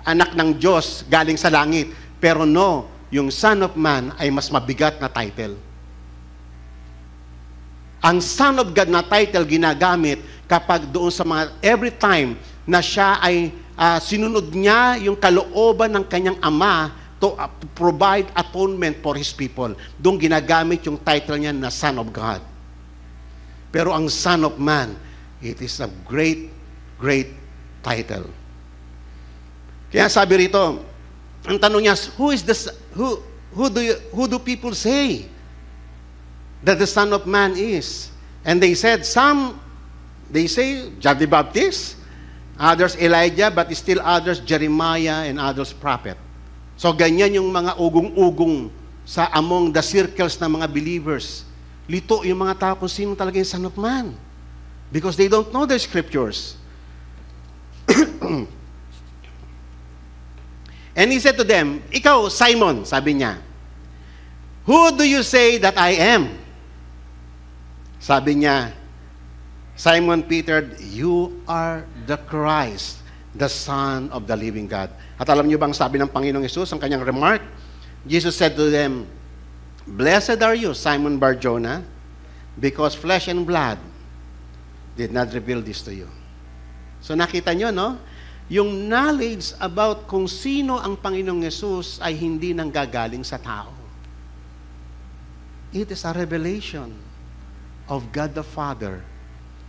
A: anak ng Diyos galing sa langit. Pero no, yung Son of Man ay mas mabigat na title. Ang Son of God na title ginagamit kapag doon sa every time na siya ay sinunod niya yung kalooban ng kanyang ama to provide atonement for His people. Doon ginagamit yung title niya na Son of God. Pero ang Son of Man, it is a great, great title. Kaya sabi rito, ang tanong niya, who do people say that the Son of Man is? And they said, they say John the Baptist, others Elijah, but still others Jeremiah, and others prophet. So ganyan yung mga ugong-ugong sa among the circles ng mga believers. Lito yung mga tao kung sino talaga yung Son of Man. Because they don't know the scriptures. And He said to them, ikaw, Simon, sabi niya, who do you say that I am? Sabi niya, Simon Peter, you are the Christ, the Son of the living God. At alam niyo bang sabi ng Panginoong Hesus, ang kanyang remark? Jesus said to them, blessed are you, Simon Bar-Jonah, because flesh and blood did not reveal this to you. So nakita niyo, no? Yung knowledge about kung sino ang Panginoong Hesus ay hindi nanggagaling sa tao. It is a revelation of God the Father.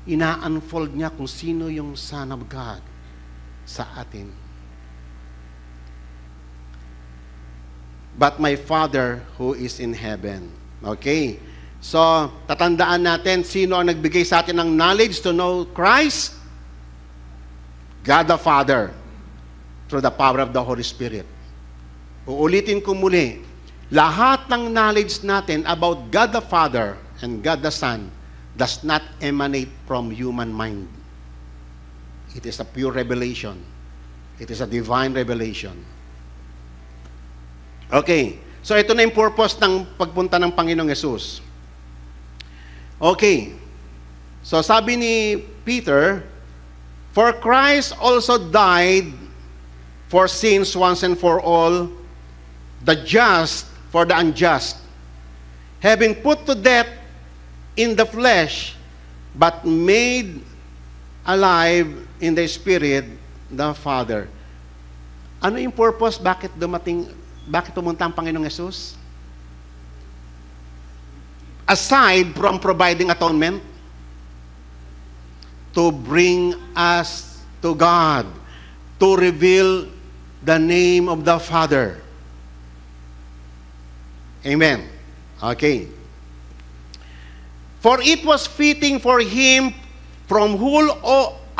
A: Ina-unfold niya kung sino yung Son of God sa atin. But my Father who is in heaven. Okay? So, tatandaan natin sino ang nagbigay sa atin ng knowledge to know Christ? God the Father, through the power of the Holy Spirit. Uulitin ko muli, lahat ng knowledge natin about God the Father and God the Son does not emanate from human mind. It is a pure revelation. It is a divine revelation. Okay, so ito na yung purpose ng pagpunta ng Panginoong Hesus. Okay, so sabi ni Peter, for Christ also died for sins once and for all, the just for the unjust, having put to death in the flesh, but made alive in the Spirit, the Father. Ano yung purpose? Bakit pumunta ang Panginoong Hesus? Aside from providing atonement, to bring us to God, to reveal the name of the Father. Amen. Okay. For it was fitting for Him from whom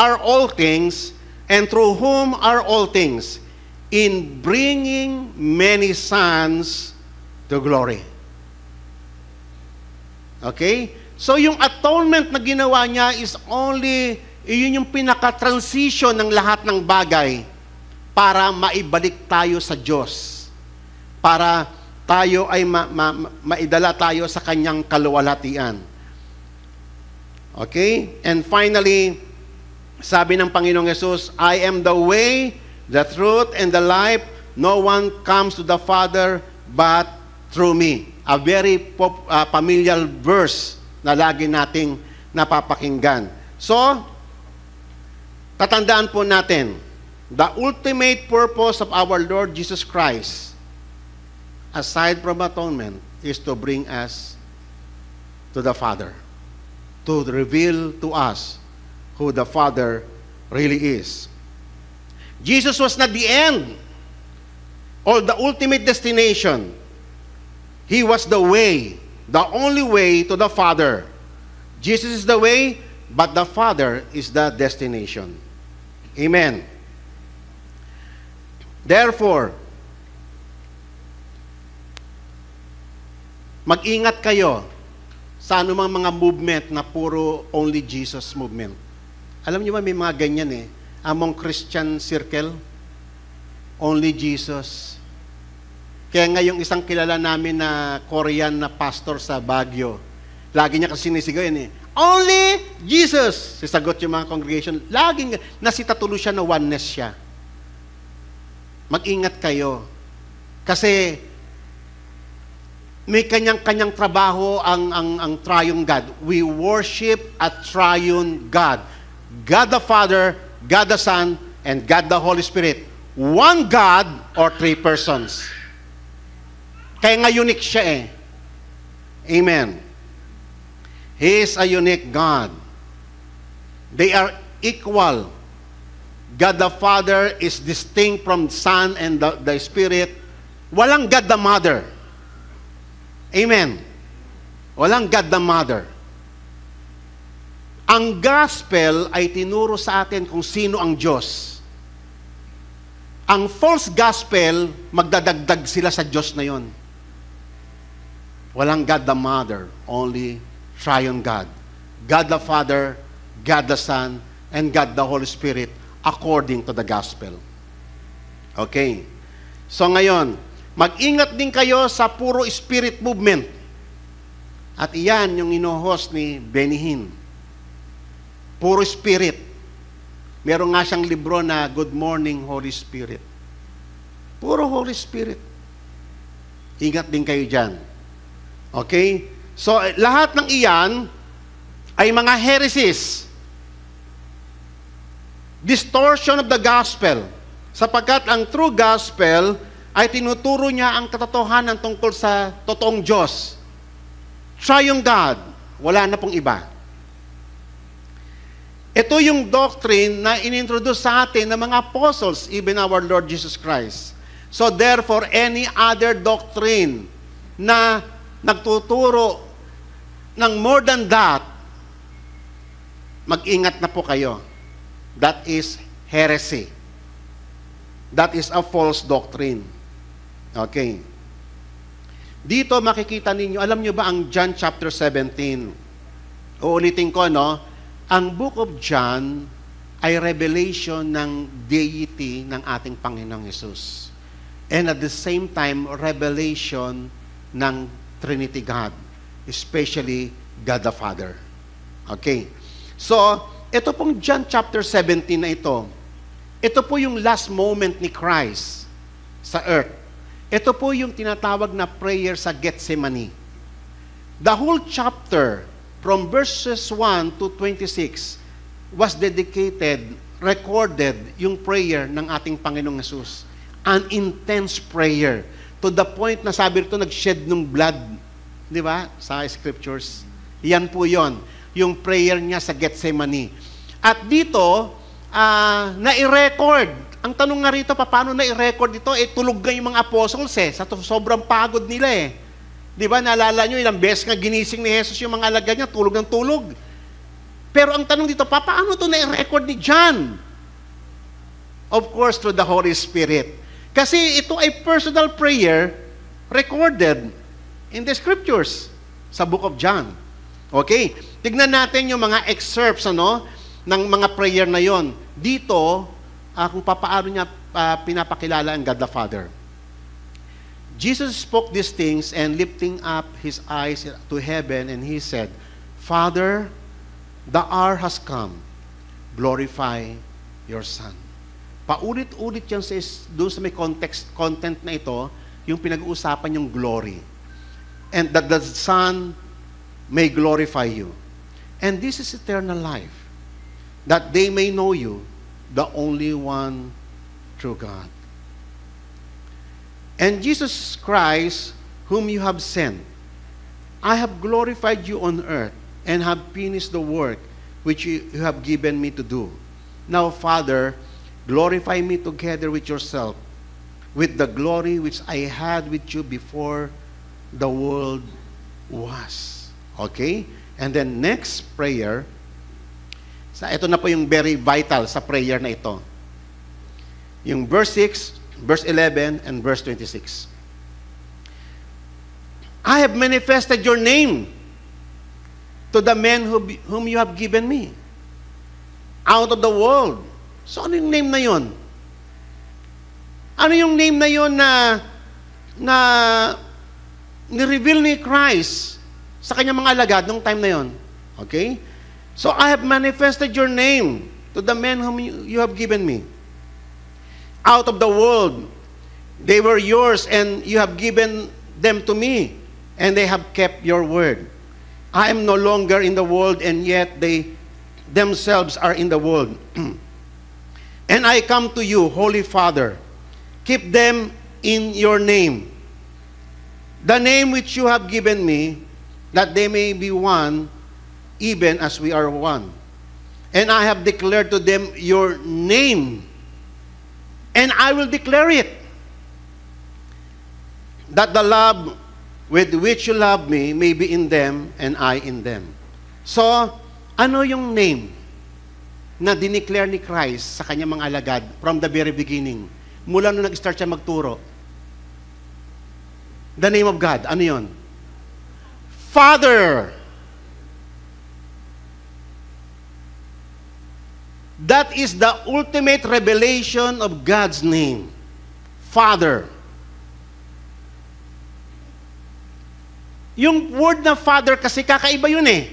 A: are all things, and through whom are all things, in bringing many sons to glory. Okay? So yung atonement na ginawa niya is only, yun yung pinaka-transition ng lahat ng bagay para maibalik tayo sa Diyos. Para tayo ay maidala tayo sa kanyang kaluwalhatian. Okay? And finally, sabi ng Panginoong Yesus, I am the way, the truth, and the life. No one comes to the Father but through me. A very familiar verse na lagi nating napapakinggan. So, tatandaan po natin, the ultimate purpose of our Lord Jesus Christ, aside from atonement, is to bring us to the Father, to reveal to us who the Father really is. Jesus was not the end or the ultimate destination. He was the way, the only way to the Father. Jesus is the way, but the Father is the destination. Amen. Therefore, mag-ingat kayo sa anumang mga movement na puro only Jesus movement. Alam niyo ba may mga ganyan among Christian circle, only Jesus. Kaya nga yung isang kilala namin na Korean na pastor sa Baguio, lagi niya kasi sinisigaw only Jesus! Sisagot yung mga congregation, laging nasitatulo siya na oneness siya. Mag-ingat kayo. Kasi may kanyang-kanyang trabaho ang triune God. We worship a triune God. God the Father, God the Son, and God the Holy Spirit. One God or three persons. Kaya nga unique siya Amen. He is a unique God. They are equal. God the Father is distinct from Son and the Spirit. Walang God the Mother. Amen. Walang God the Mother. Ang gospel ay tinuro sa atin kung sino ang Diyos. Ang false gospel, magdadagdag sila sa Diyos na yon. Walang God the Mother, only triune God. God the Father, God the Son, and God the Holy Spirit according to the gospel. Okay. So ngayon, mag-ingat din kayo sa puro spirit movement. At iyan yung ino-host ni Benny Hinn. Puro spirit. Meron nga siyang libro na Good Morning, Holy Spirit. Puro Holy Spirit. Ingat din kayo dyan. Okay? So, lahat ng iyan ay mga heresies. Distortion of the gospel. Sapagkat ang true gospel ay tinuturo niya ang katotohanan tungkol sa totoong Diyos. Triune God. Wala na pong iba. Ito yung doctrine na inintroduce sa atin ng mga apostles, even our Lord Jesus Christ. So therefore, any other doctrine na nagtuturo ng more than that, mag-ingat na po kayo. That is heresy. That is a false doctrine. Okay. Dito makikita ninyo, alam nyo ba ang John chapter 17? Uulitin ko, ang book of John ay revelation ng deity ng ating Panginoong Hesus. And at the same time, revelation ng Trinity God, especially God the Father. Okay. So, ito pong John chapter 17 na ito po yung last moment ni Christ sa earth. Ito po yung tinatawag na prayer sa Gethsemane. The whole chapter, from verses 1 to 26, was dedicated, recorded yung prayer ng ating Panginoong Hesus. An intense prayer. To the point na sabi rito, nag-shed ng blood. Di ba? Sa scriptures. Yan po yon, yung prayer niya sa Gethsemane. At dito, na-i-record. Ang tanong nga rito, paano na-i-record ito? Tulog nga yung mga apostles sa sobrang pagod nila Di ba, naalala nyo, ilang beses nga ginising ni Jesus yung mga alagad niya, tulog ng tulog. Pero ang tanong dito, paano ito na-i-record ni John? Of course, through the Holy Spirit. Kasi ito ay personal prayer recorded in the scriptures sa book of John. Okay, tignan natin yung mga excerpts ng mga prayer na yon. Dito, kung papaano niya pinapakilala ang God the Father. Jesus spoke these things and lifting up his eyes to heaven, and he said, Father, the hour has come. Glorify your Son. Paulit-ulit yan doon sa may content na ito, yung pinag-uusapan yung glory. And that the Son may glorify you. And this is eternal life, that they may know you, the only one true God. And Jesus Christ, whom you have sent, I have glorified you on earth, and have finished the work which you have given me to do. Now, Father, glorify me together with yourself, with the glory which I had with you before the world was. Okay? And then next prayer, ito na po yung very vital sa prayer na ito. Yung verse 6, verse 11, and verse 26. I have manifested your name to the men whom you have given me out of the world. So ano yung name na yon? Ano yung name na yon na ni-reveal ni Christ sa kanyang mga alagad nung time na yon? Okay? So I have manifested your name to the men whom you have given me out of the world. They were yours, and you have given them to me, and they have kept your word. I am no longer in the world, and yet they themselves are in the world. And I come to you, Holy Father. Keep them in your name, the name which you have given me, that they may be one, even as we are one. And I have declared to them your name, and I will declare it, that the love with which you love me may be in them, and I in them. So, ano yung name na dineclare ni Christ sa kanyang mga alagad from the very beginning? Mula nung nag-start siya magturo. The name of God, ano yun? Father. That is the ultimate revelation of God's name. Father. Yung word na Father kasi kakaiba yun eh.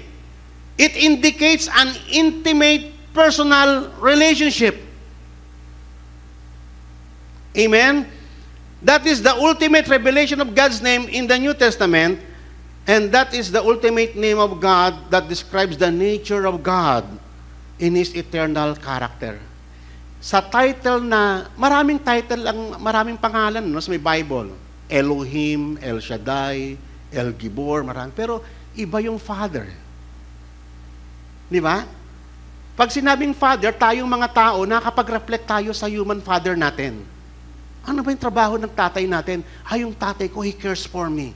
A: It indicates an intimate, personal relationship. Amen? That is the ultimate revelation of God's name in the New Testament, and that is the ultimate name of God that describes the nature of God in His eternal character. Sa title na, maraming pangalan sa may Bible. Elohim, El Shaddai, El Gibor, marami. Pero iba yung Father. Di ba? Pag sinabing Father, tayong mga tao, nakapag-reflect tayo sa human father natin. Ano ba yung trabaho ng tatay natin? Yung tatay ko, he cares for me.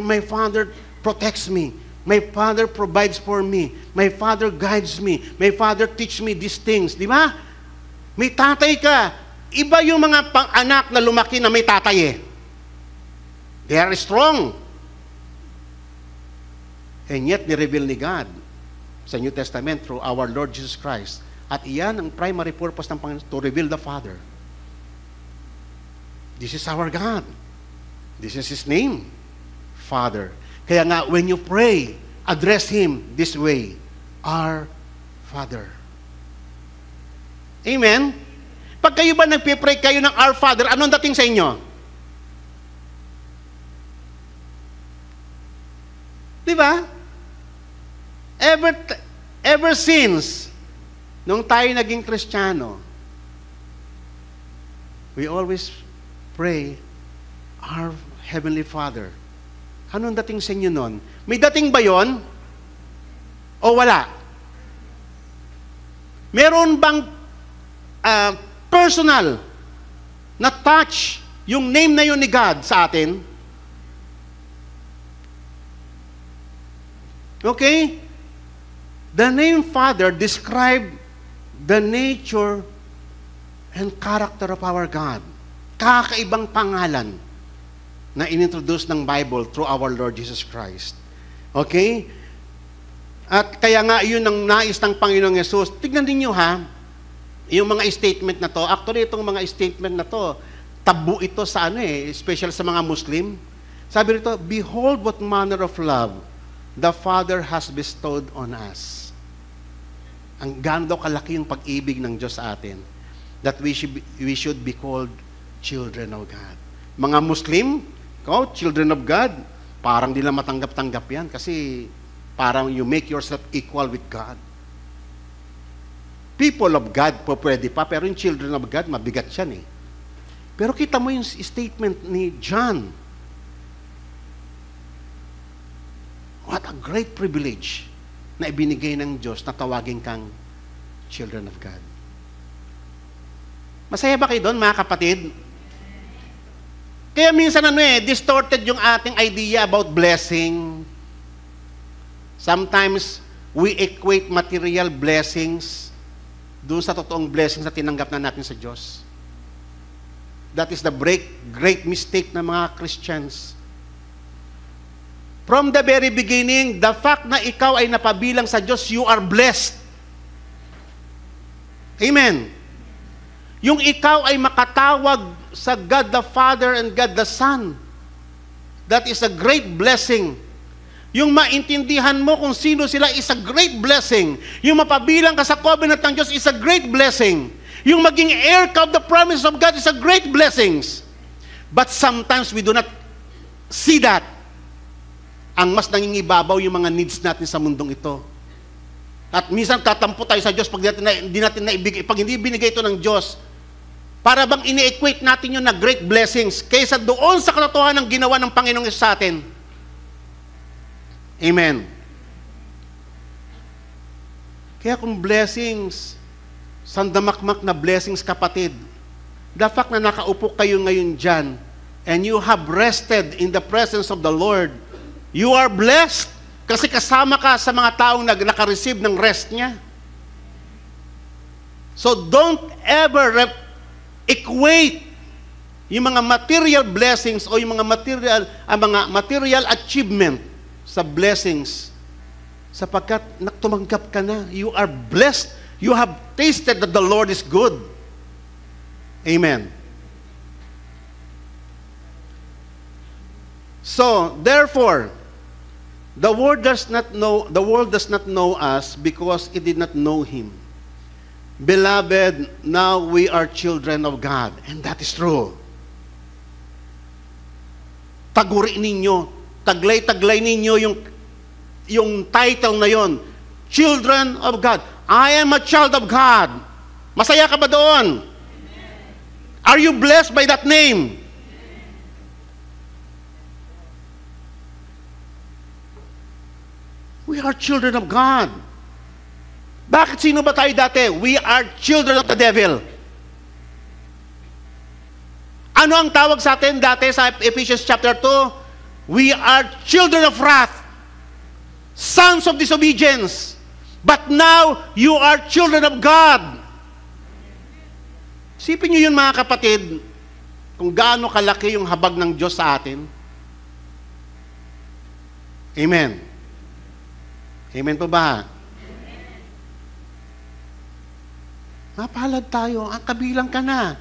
A: My father protects me. My father provides for me. My father guides me. My father teach me these things. Di ba? May tatay ka. Iba yung mga anak na lumaki na may tatay eh. They are strong. And yet, ni-reveal ni God sa New Testament through our Lord Jesus Christ. At iyan ang primary purpose ng Panginoon, to reveal the Father. This is our God. This is His name, Father. Kaya nga, when you pray, address Him this way, Our Father. Amen? Pag kayo ba nagpipray kayo ng Our Father, anong dating sa inyo? Di ba? Ever since, nung tayo naging Kristiyano, we always pray, Our Heavenly Father. Anong dating sa inyo nun? May dating ba yon? O wala? Meron bang personal na touch yung name na yun ni God sa atin? Okay? The name Father describe the nature and character of our God. Kakaibang pangalan na inintroduce ng Bible through our Lord Jesus Christ. Okay? At kaya nga, yun ang nais ng Panginoong Yesus. Tignan ninyo ha, yung mga statement na to. Actually, itong mga statement na to, tabu ito sa especially sa mga Muslim. Sabi rito, behold what manner of love the Father has bestowed on us. Ang gaano daw kalaki yung pag-ibig ng Diyos sa atin, that we should be called children of God. Mga Muslim, children of God, parang di na matanggap-tanggap yan kasi parang you make yourself equal with God. People of God po pwede pa, pero yung children of God, mabigat yan eh. Pero kita mo yung statement ni John. What a great privilege na ibinigay ng Diyos na tawagin kang children of God. Masaya ba kayo doon, mga kapatid? Kaya minsan distorted yung ating idea about blessing. Sometimes, we equate material blessings doon sa totoong blessings na tinanggap na natin sa Diyos. That is the great mistake ng mga Christians. From the very beginning, the fact na ikaw ay napabilang sa Diyos, you are blessed. Amen. Yung ikaw ay makatawag sa God the Father and God the Son, that is a great blessing. Yung maintindihan mo kung sino sila is a great blessing. Yung mapabilang ka sa covenant ng Diyos is a great blessing. Yung maging heir ka of the promise of God is a great blessing. But sometimes we do not see that. Ang mas nangingibabaw yung mga needs natin sa mundong ito. At minsan tatampo tayo sa Diyos pag hindi natin naibigay, pag hindi binigay ito ng Diyos, para bang ini-equate natin yun na great blessings kaysa doon sa katotohanan ng ginawa ng Panginoong Yesus sa atin. Amen. Kaya kung blessings, sandamakmak na blessings, kapatid, the fact na nakaupo kayo ngayon dyan, and you have rested in the presence of the Lord, you are blessed kasi kasama ka sa mga taong naka-receive ng rest niya. So don't ever equate yung mga material blessings o yung mga material achievement sa blessings, sapagkat tumanggap ka na. You are blessed. You have tasted that the Lord is good. Amen. So, therefore, the world does not know us because it did not know Him. Beloved, now we are children of God, and that is true. Taguri ninyo, taglay-taglay ninyo yung title na yon, Children of God. I am a child of God. Masaya ka ba doon? Are you blessed by that name? We are children of God. Bakit sino ba tayo dati? We are children of the devil. Ano ang tawag sa atin dati sa Ephesians chapter 2? We are children of wrath, sons of disobedience. But now, you are children of God. Sipin niyo yun, mga kapatid, kung gaano kalaki yung habag ng Diyos sa atin. Amen. Amen po ba? Mapalad tayo, ang kabilang ka na.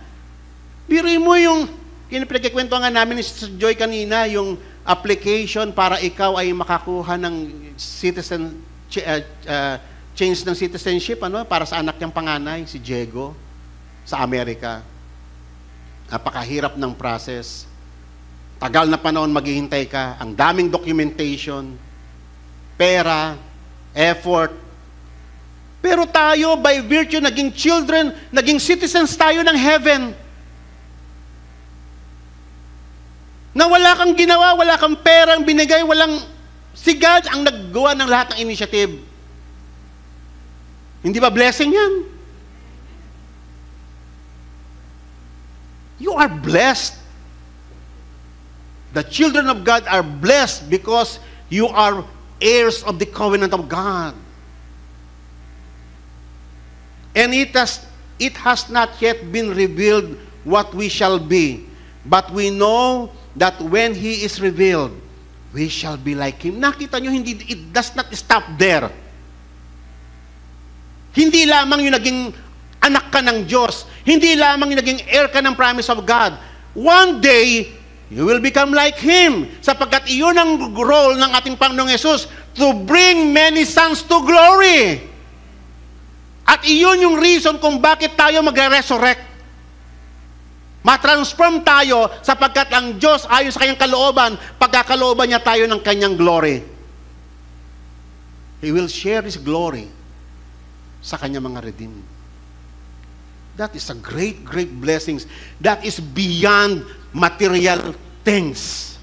A: Biruin mo yung, pinagkikwento nga namin ni Sister Joy kanina, yung application para ikaw ay makakuha ng change ng citizenship para sa anak niyang panganay, si Diego, sa Amerika. Napakahirap ng process. Tagal na panahon maghihintay ka, ang daming documentation, pera, effort. Pero tayo, by virtue, naging children, naging citizens tayo ng heaven. Na wala kang ginawa, wala kang perang binigay, si God ang naggawa ng lahat ng initiative. Hindi ba blessing yan? You are blessed. The children of God are blessed because you are heirs of the covenant of God. And it has not yet been revealed what we shall be. But we know that when He is revealed, we shall be like Him. Nakita nyo, it does not stop there. Hindi lamang yung naging anak ka ng Diyos. Hindi lamang yung naging heir ka ng promise of God. One day, you will become like Him. Sapagkat iyon ang role ng ating Panginoong Yesus, to bring many sons to glory. At iyon yung reason kung bakit tayo magre-resurrect. Matransform tayo sapagkat ang Diyos ayon sa kanyang kalooban, pagkakalooban niya tayo ng kanyang glory. He will share His glory sa kanyang mga redeemed. That is a great, great blessings. That is beyond material things.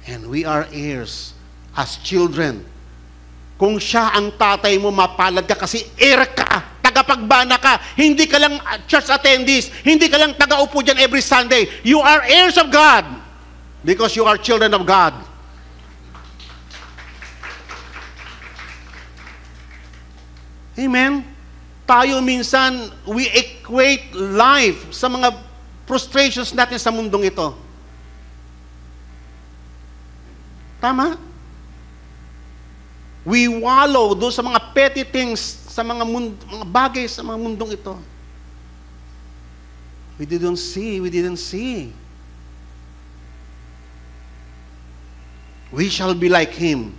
A: And we are heirs as children. Kung siya ang tatay mo, mapalad ka kasi heir ka. Tagapagbana ka, hindi ka lang church attendees, hindi ka lang taga-upo dyan every Sunday. You are heirs of God because you are children of God. Amen? Tayo minsan, we equate life sa mga frustrations natin sa mundong ito. Tama? We wallow doon sa mga petty things, sa mga bagay sa mga mundong ito. We didn't see. We shall be like Him.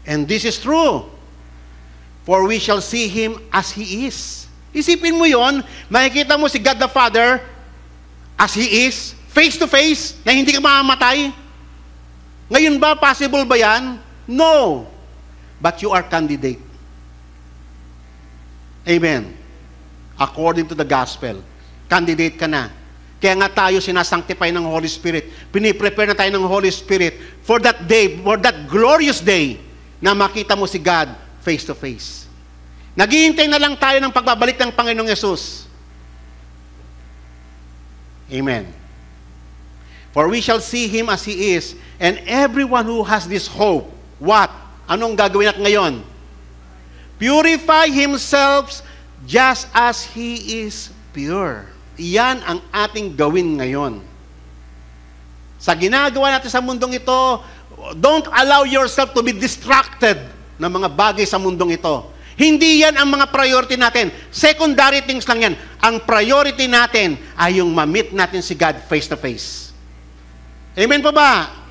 A: And this is true. For we shall see Him as He is. Isipin mo yon, makikita mo si God the Father as He is, face to face, na hindi ka mamamatay. Ngayon ba, possible ba yan? No. But you are candidate. Amen. According to the gospel, candidate ka na. Kaya nga tayo sinasanctify ng Holy Spirit. Piniprepare na tayo ng Holy Spirit for that day, for that glorious day na makita mo si God face to face. Naghihintay na lang tayo ng pagbabalik ng Panginoong Yesus. Amen. For we shall see Him as He is, and everyone who has this hope, what? Anong gagawin natin ngayon? Purify himself just as he is pure. Iyan ang ating gawin ngayon. Sa ginagawa natin sa mundong ito, don't allow yourself to be distracted ng mga bagay sa mundong ito. Hindi yan ang mga priority natin. Secondary things lang yan. Ang priority natin ay yung ma-meet natin si God face to face. Amen po ba?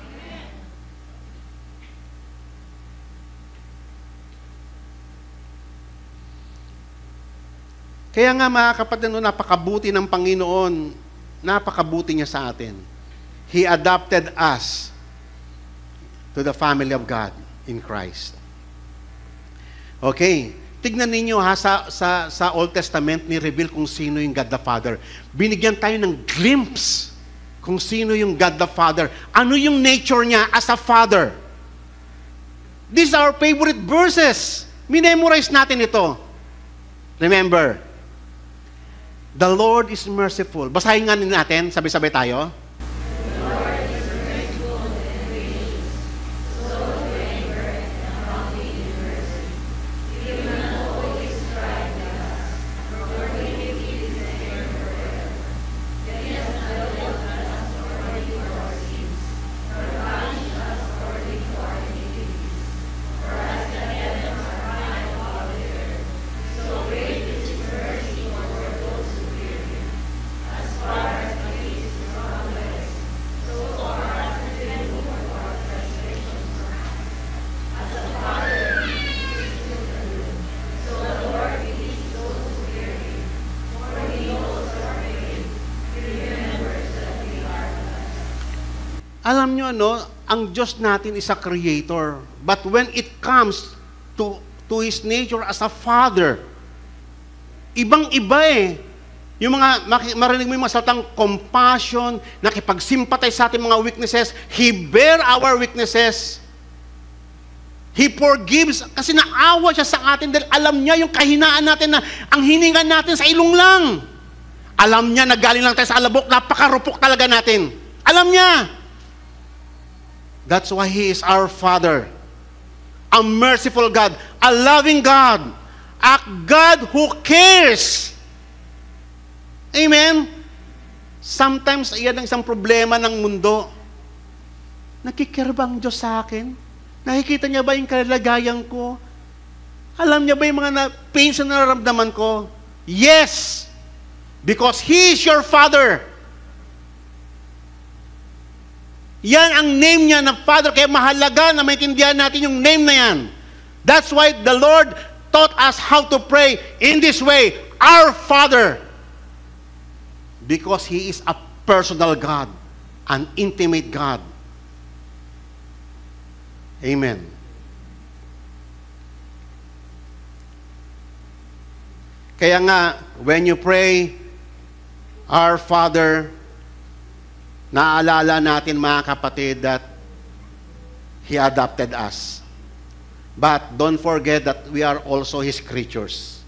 A: Kaya nga mga kapatid, napakabuti ng Panginoon, napakabuti niya sa atin. He adopted us to the family of God in Christ. Okay, tignan ninyo ha, sa Old Testament, ni-reveal kung sino yung God the Father. Binigyan tayo ng glimpse kung sino yung God the Father. Ano yung nature niya as a Father. These are our favorite verses. Minemorize natin ito. Remember, the Lord is merciful. Basahin nga natin, sabay-sabay tayo.
B: The Lord is merciful and gracious, slow to anger and abounding in mercy. He will not always strive with us, nor will He keep His anger forever. Yet He has not dealt with us according to our sins, nor punished us according to our iniquities. For as the heavens are high above the earth, so great is His mercy toward those who fear Him. As far as the east is from the west, so far as the remove of our transgressions from us. As a father pities his children, so the Lord pities those who fear Him. For He knows our pain, He remembers that we are dust.
A: Alam nyo, ang Diyos natin is a creator. But when it comes to His nature as a Father, ibang-iba eh. Yung mga, marinig mo yung mga salitang compassion, nakipag-sympathize sa ating mga weaknesses, He bear our weaknesses. He forgives, kasi naawa siya sa atin dahil alam niya yung kahinaan natin na ang hiningan natin sa ilong lang. Alam niya na galing lang tayo sa alabok, napakarupok talaga natin. Alam niya. That's why He is our Father. A merciful God, a loving God, a God who cares. Amen? Sometimes, iyan ang isang problema ng mundo. Nakikare ba ang Diyos sa akin? Nakikita niya ba yung kalagayan ko? Alam niya ba yung mga pains na nararamdaman ko? Yes! Because He is your Father. Yan ang name niya na Father. Kaya mahalaga na maintindihan natin yung name na yan. That's why the Lord taught us how to pray in this way. Our Father. Because He is a personal God. An intimate God. Amen. Kaya nga, when you pray, Our Father, naaalala natin mga kapatid that He adopted us. But don't forget that we are also His creatures.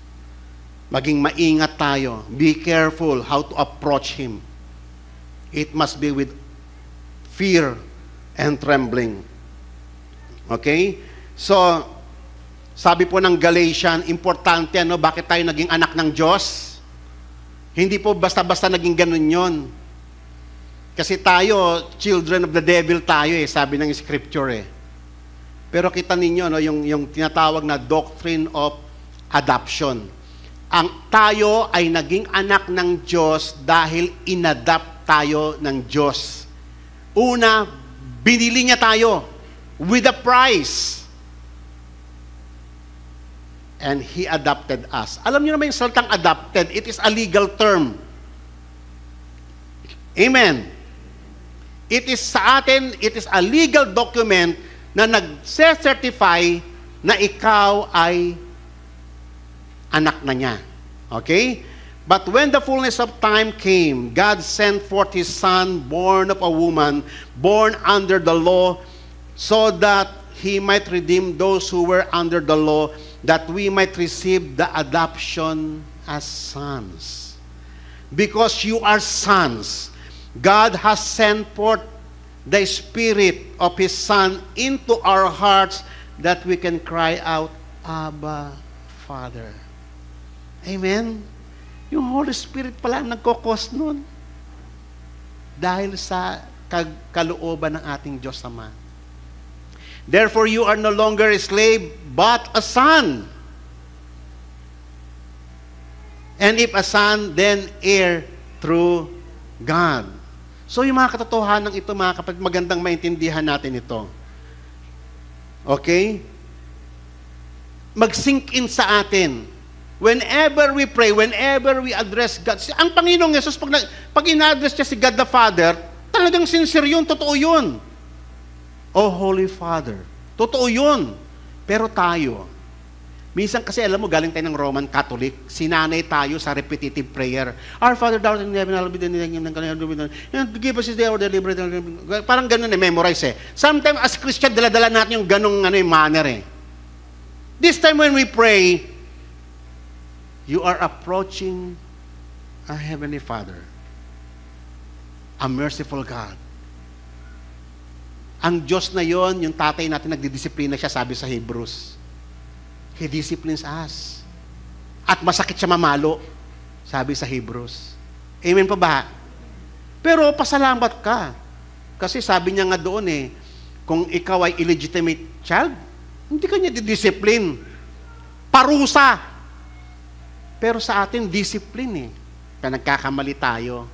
A: Maging maingat tayo. Be careful how to approach Him. It must be with fear and trembling. Okay? So, sabi po ng Galatian, importante ano, bakit tayo naging anak ng Diyos? Hindi po basta-basta naging ganun yon. Kasi tayo, children of the devil tayo sabi ng scripture Pero kita ninyo, no, yung tinatawag na doctrine of adoption. Ang tayo ay naging anak ng Diyos dahil inadapt tayo ng Diyos. Una, binili niya tayo with a price. And He adopted us. Alam niyo naman yung salitang adopted, it is a legal term. Amen. It is sa atin, it is a legal document na nag-certify na ikaw ay anak na niya. Okay? But when the fullness of time came, God sent forth His Son, born of a woman, born under the law, so that He might redeem those who were under the law, that we might receive the adoption as sons. Because you are sons, God has sent forth the Spirit of His Son into our hearts that we can cry out, Abba, Father. Amen? Yung Holy Spirit pala ang nagkokos nun. Dahil sa kalooban ng ating Diyos Ama. Therefore, you are no longer a slave, but a son. And if a son, then heir through God. So, yung mga katotohanan ito, mga kapatid, magandang maintindihan natin ito. Okay? Mag-sink in sa atin. Whenever we pray, whenever we address God, ang Panginoong Yesus, pag ina-address niya si God the Father, talagang sincere yun, totoo yun. Oh, Holy Father. Totoo yun. Pero tayo, minsan kasi alam mo, galing tayo ng Roman Catholic, sinanay tayo sa repetitive prayer. Our Father, thou art in heaven, hallowed be thy name, give us this day our daily bread. Parang ganun memorize Sometimes as Christian, dala-dala natin yung ganung manner This time when we pray, you are approaching a Heavenly Father, a merciful God. Ang Diyos na yon, yung tatay natin, nagdidisiplina siya, sabi sa Hebrews. He disciplines us. At masakit siya mamalo, sabi sa Hebrews. Amen pa ba? Pero pasalamat ka. Kasi sabi niya nga doon kung ikaw ay illegitimate child, hindi ka niya didiscipline. Parusa. Pero sa atin, discipline Kaya nagkakamali tayo.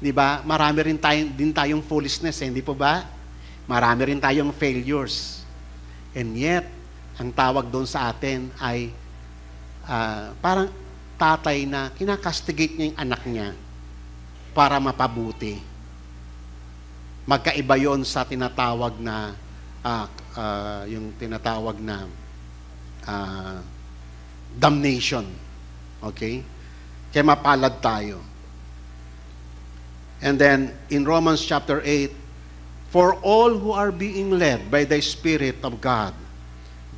A: Di ba? Marami rin tayong foolishness hindi po ba? Marami rin tayong failures. And yet, ang tawag doon sa atin ay parang tatay na kinakastigate niya yung anak niya para mapabuti. Magkaiba yon sa tinatawag na damnation. Okay? Kaya mapalad tayo. And then, in Romans chapter 8, for all who are being led by the Spirit of God,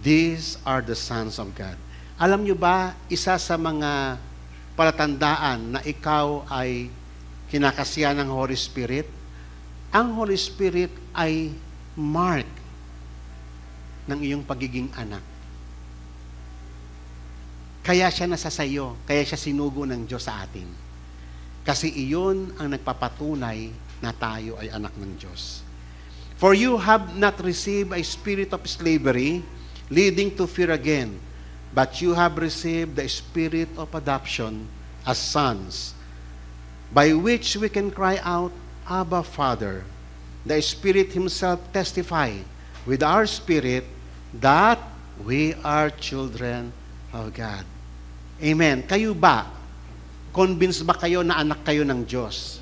A: these are the sons of God. Alam nyo ba, isa sa mga palatandaan na ikaw ay kinakasiyahan ng Holy Spirit, ang Holy Spirit ay mark ng iyong pagiging anak. Kaya siya nasa sayo, kaya siya sinugo ng Diyos sa atin. Kasi iyon ang nagpapatunay na tayo ay anak ng Diyos. For you have not received a spirit of slavery, leading to fear again, but you have received the spirit of adoption as sons, by which we can cry out, Abba, Father. The Spirit Himself testify with our spirit that we are children of God. Amen. Kayo ba? Convinced ba kayo na anak kayo ng Diyos?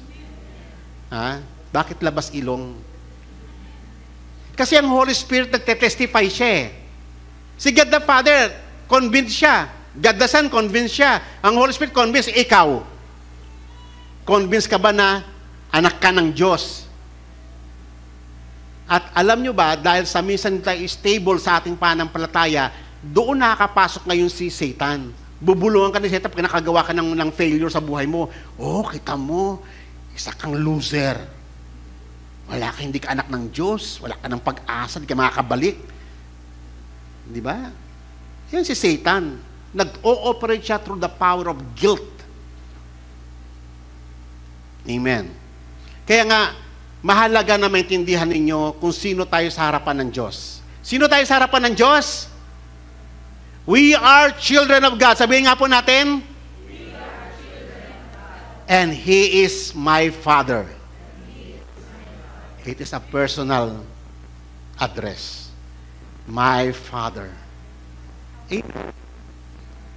A: Ha? Bakit labas ilong? Kasi ang Holy Spirit nagte-testify siya eh. Si God the Father, convinced siya. God the Son, convinced siya. Ang Holy Spirit, convinced. Ikaw, convinced ka ba na anak ka ng Diyos? At alam nyo ba, dahil sa minsan tayo stable sa ating pananampalataya, doon nakakapasok ngayon si Satan. Bubulungan ka ni Satan pag nakagawa ka ng failure sa buhay mo. Oh, kita mo, isa kang loser. Wala ka, hindi ka anak ng Diyos. Wala ka ng pag-asa, hindi ka makakabalik. Di ba? Yan si Satan. Nag-ooperate siya through the power of guilt. Amen. Kaya nga, mahalaga na maintindihan ninyo kung sino tayo sa harapan ng Diyos. Sino tayo sa harapan ng Diyos? We are children of God. Sabihin nga po natin, we are children of God. And He is my Father. It is a personal address. My Father.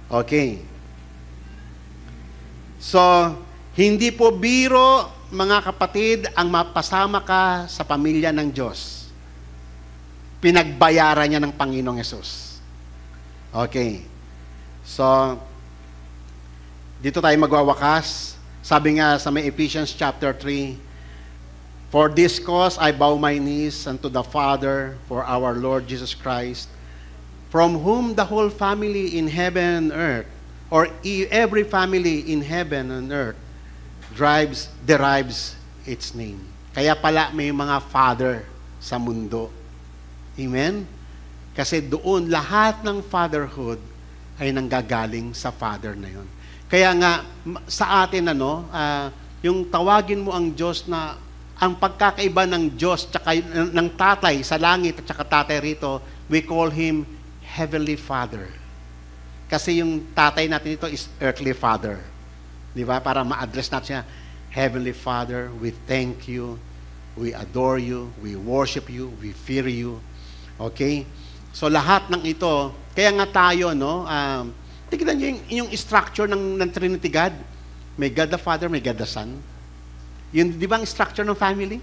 A: Okay. So, hindi po biro, mga kapatid, ang mapasama ka sa pamilya ng Diyos. Pinagbayaran niya ng Panginoong Yesus. Okay. So, dito tayo magwawakas. Sabi nga sa may Ephesians chapter 3, For this cause I bow my knees unto the Father for our Lord Jesus Christ, from whom the whole family in heaven and earth, or every family in heaven and earth, derives its name. Kaya pala may mga father sa mundo. Amen? Kasi doon lahat ng fatherhood ay nanggagaling sa father na yon. Kaya nga sa atin yung tawagin mo ang Diyos na ang pagkakaiba ng Diyos tsaka ng tatay sa langit at tsaka tatay rito, we call Him Heavenly Father. Kasi yung tatay natin ito is earthly father. Di ba? Para ma-address natin siya, Heavenly Father, we thank you, we adore you, we worship you, we fear you. Okay? So lahat ng ito, kaya nga tayo, tignan nyo yung structure ng Trinity God. May God the Father, may God the Son. Yun, di ba ang structure ng family?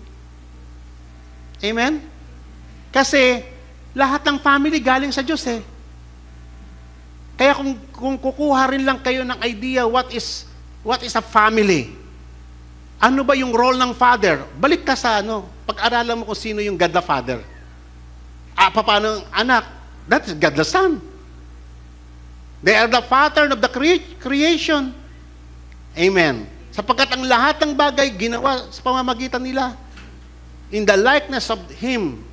A: Amen? Kasi lahat ng family galing sa Diyos eh. Kaya kung kukuha rin lang kayo ng idea what is a family? Ano ba yung role ng father? Balik ka sa pag-aralan mo kung sino yung God the Father. Paano anak? That is God the Son. They are the pattern of the creation. Amen. Sapagkat ang lahat ng bagay ginawa sa pamamagitan nila in the likeness of Him.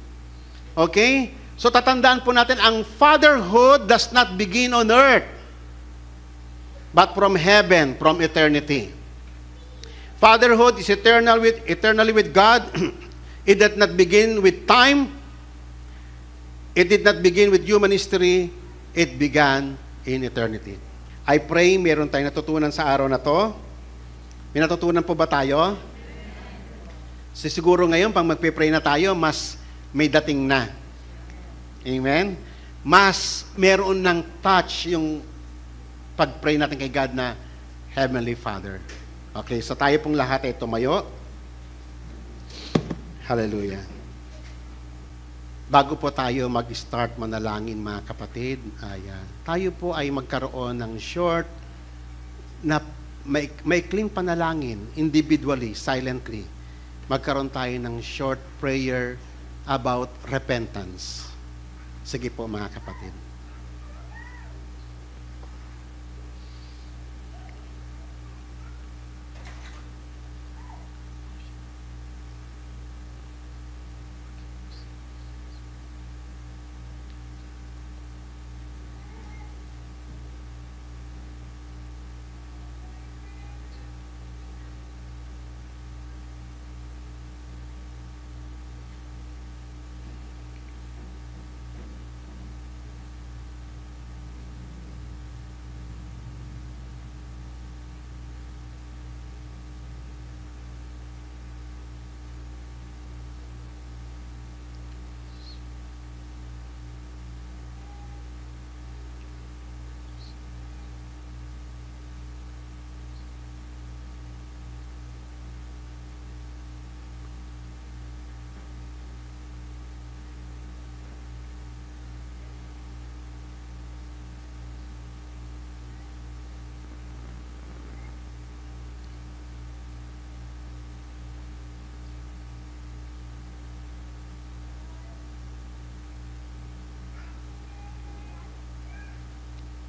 A: Okay? So tatandaan po natin, ang fatherhood does not begin on earth, but from heaven, from eternity. Fatherhood is eternally with God. It did not begin with time. It did not begin with human history. It began in eternity. I pray meron tayong natutunan sa araw na to. May natutunan po ba tayo? Siguro ngayon, pag magpe-pray na tayo, mas may dating na. Amen? Mas meron ng touch yung pag-pray natin kay God na Heavenly Father. Okay, so tayo pong lahat ay tumayo. Hallelujah. Bago po tayo mag-start manalangin, mga kapatid, tayo po ay magkaroon ng short na may clean panalangin, individually, silently. Magkaroon tayo ng short prayer about repentance. Sige po, mga kapatid.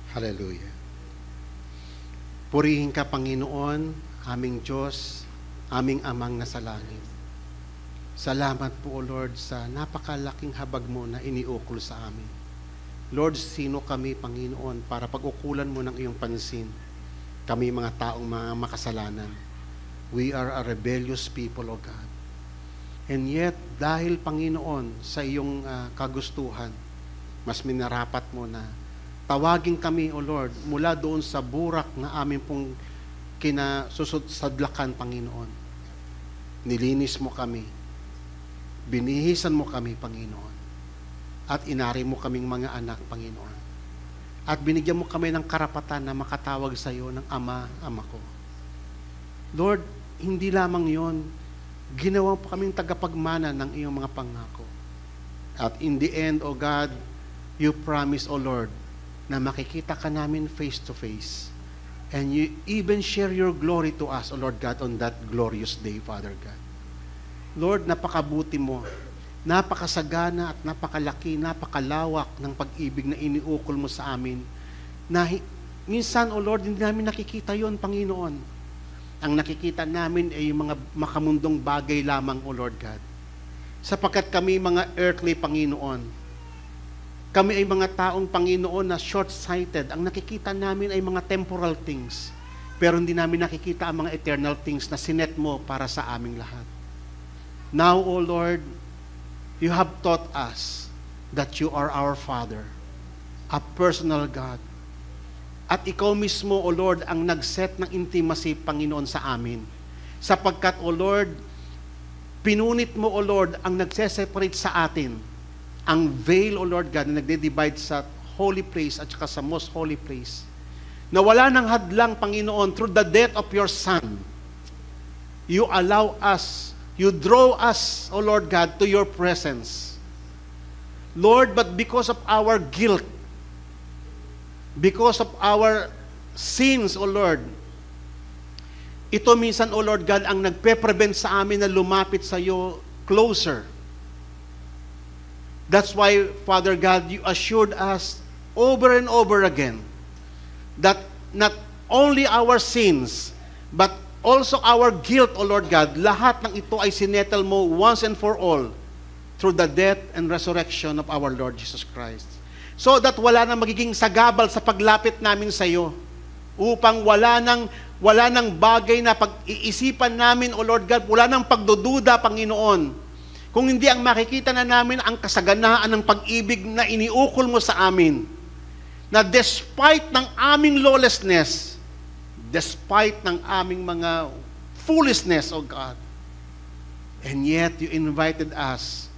A: Hallelujah. Purihin ka, Panginoon, aming Diyos, aming Amang nasa langit. Salamat po, O Lord, sa napakalaking habag mo na iniukol sa amin. Lord, sino kami, Panginoon, para pag-ukulan mo ng iyong pansin? Kami mga taong mga makasalanan. We are a rebellious people, O God. And yet, dahil, Panginoon, sa iyong kagustuhan, mas minarapat mo na tawagin kami, O Lord, mula doon sa burak na amin pong kinasusadlakan, Panginoon. Nilinis mo kami. Binihisan mo kami, Panginoon. At inari mo kaming mga anak, Panginoon. At binigyan mo kami ng karapatan na makatawag sa iyo ng Ama, Ama ko. Lord, hindi lamang yon, ginawa po kaming tagapagmana ng iyong mga pangako. At in the end, O God, you promise, O Lord, na makikita ka namin face to face. And you even share your glory to us, O Lord God, on that glorious day, Father God. Lord, napakabuti mo. Napakasagana at napakalaki, napakalawak ng pag-ibig na iniukol mo sa amin. Na minsan, O Lord, hindi namin nakikita yon, Panginoon. Ang nakikita namin ay yung mga makamundong bagay lamang, O Lord God. Sapagkat kami mga earthly, Panginoon. Kami ay mga taong, Panginoon, na short-sighted. Ang nakikita namin ay mga temporal things. Pero hindi namin nakikita ang mga eternal things na sinet mo para sa aming lahat. Now, O Lord, you have taught us that you are our Father, a personal God. At ikaw mismo, O Lord, ang nag-set ng intimacy, Panginoon, sa amin. Sapagkat, O Lord, pinunit mo, O Lord, ang nagse-separate sa atin. Ang veil, O Lord God, na nagde-divide sa holy place at saka sa most holy place. Na wala ng hadlang, Panginoon, through the death of your Son. You allow us, you draw us, O Lord God, to your presence. Lord, but because of our guilt, because of our sins, O Lord, ito minsan, O Lord God, ang nagpe-prevent sa amin na lumapit sa iyo closer. That's why, Father God, you assured us over and over again that not only our sins, but also our guilt, O Lord God, lahat ng ito ay sinettle mo once and for all through the death and resurrection of our Lord Jesus Christ. So that wala nang magiging sagabal sa paglapit namin sa iyo, upang wala nang bagay na pag-iisipan namin, O Lord God, wala nang pagdududa, Panginoon. Kung hindi ang makikita na namin ang kasaganaan ng pag-ibig na iniukol mo sa amin, na despite ng aming lawlessness, despite ng aming mga foolishness, O God, and yet you invited us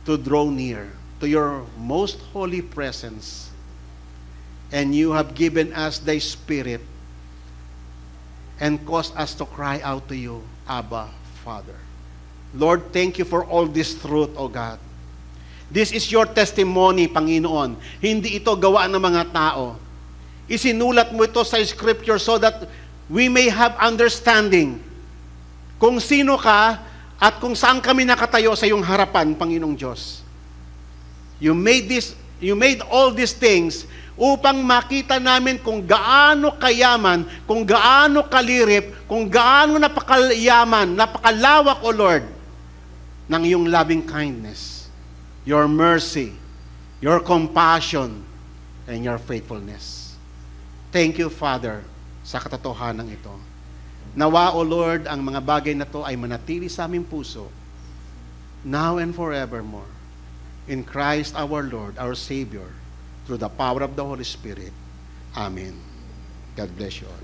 A: to draw near to your most holy presence, and you have given us thy Spirit and caused us to cry out to you, Abba, Father. Lord, thank you for all this truth, O God. This is your testimony, Panginoon. Hindi ito gawa ng mga tao. Isinulat mo ito sa Scripture so that we may have understanding kung sino ka at kung saan kami nakatayo sa iyong harapan, Panginoong Diyos. You made all these things upang makita namin kung gaano kayaman, kung gaano kalirip, kung gaano napakayaman, napakalawak, O Lord, ng iyong loving kindness, your mercy, your compassion, and your faithfulness. Thank you, Father, sa katotohanan ito. Nawa, O Lord, ang mga bagay na to ay manatili sa aming puso, now and forevermore. In Christ our Lord, our Savior, through the power of the Holy Spirit. Amen. God bless you all.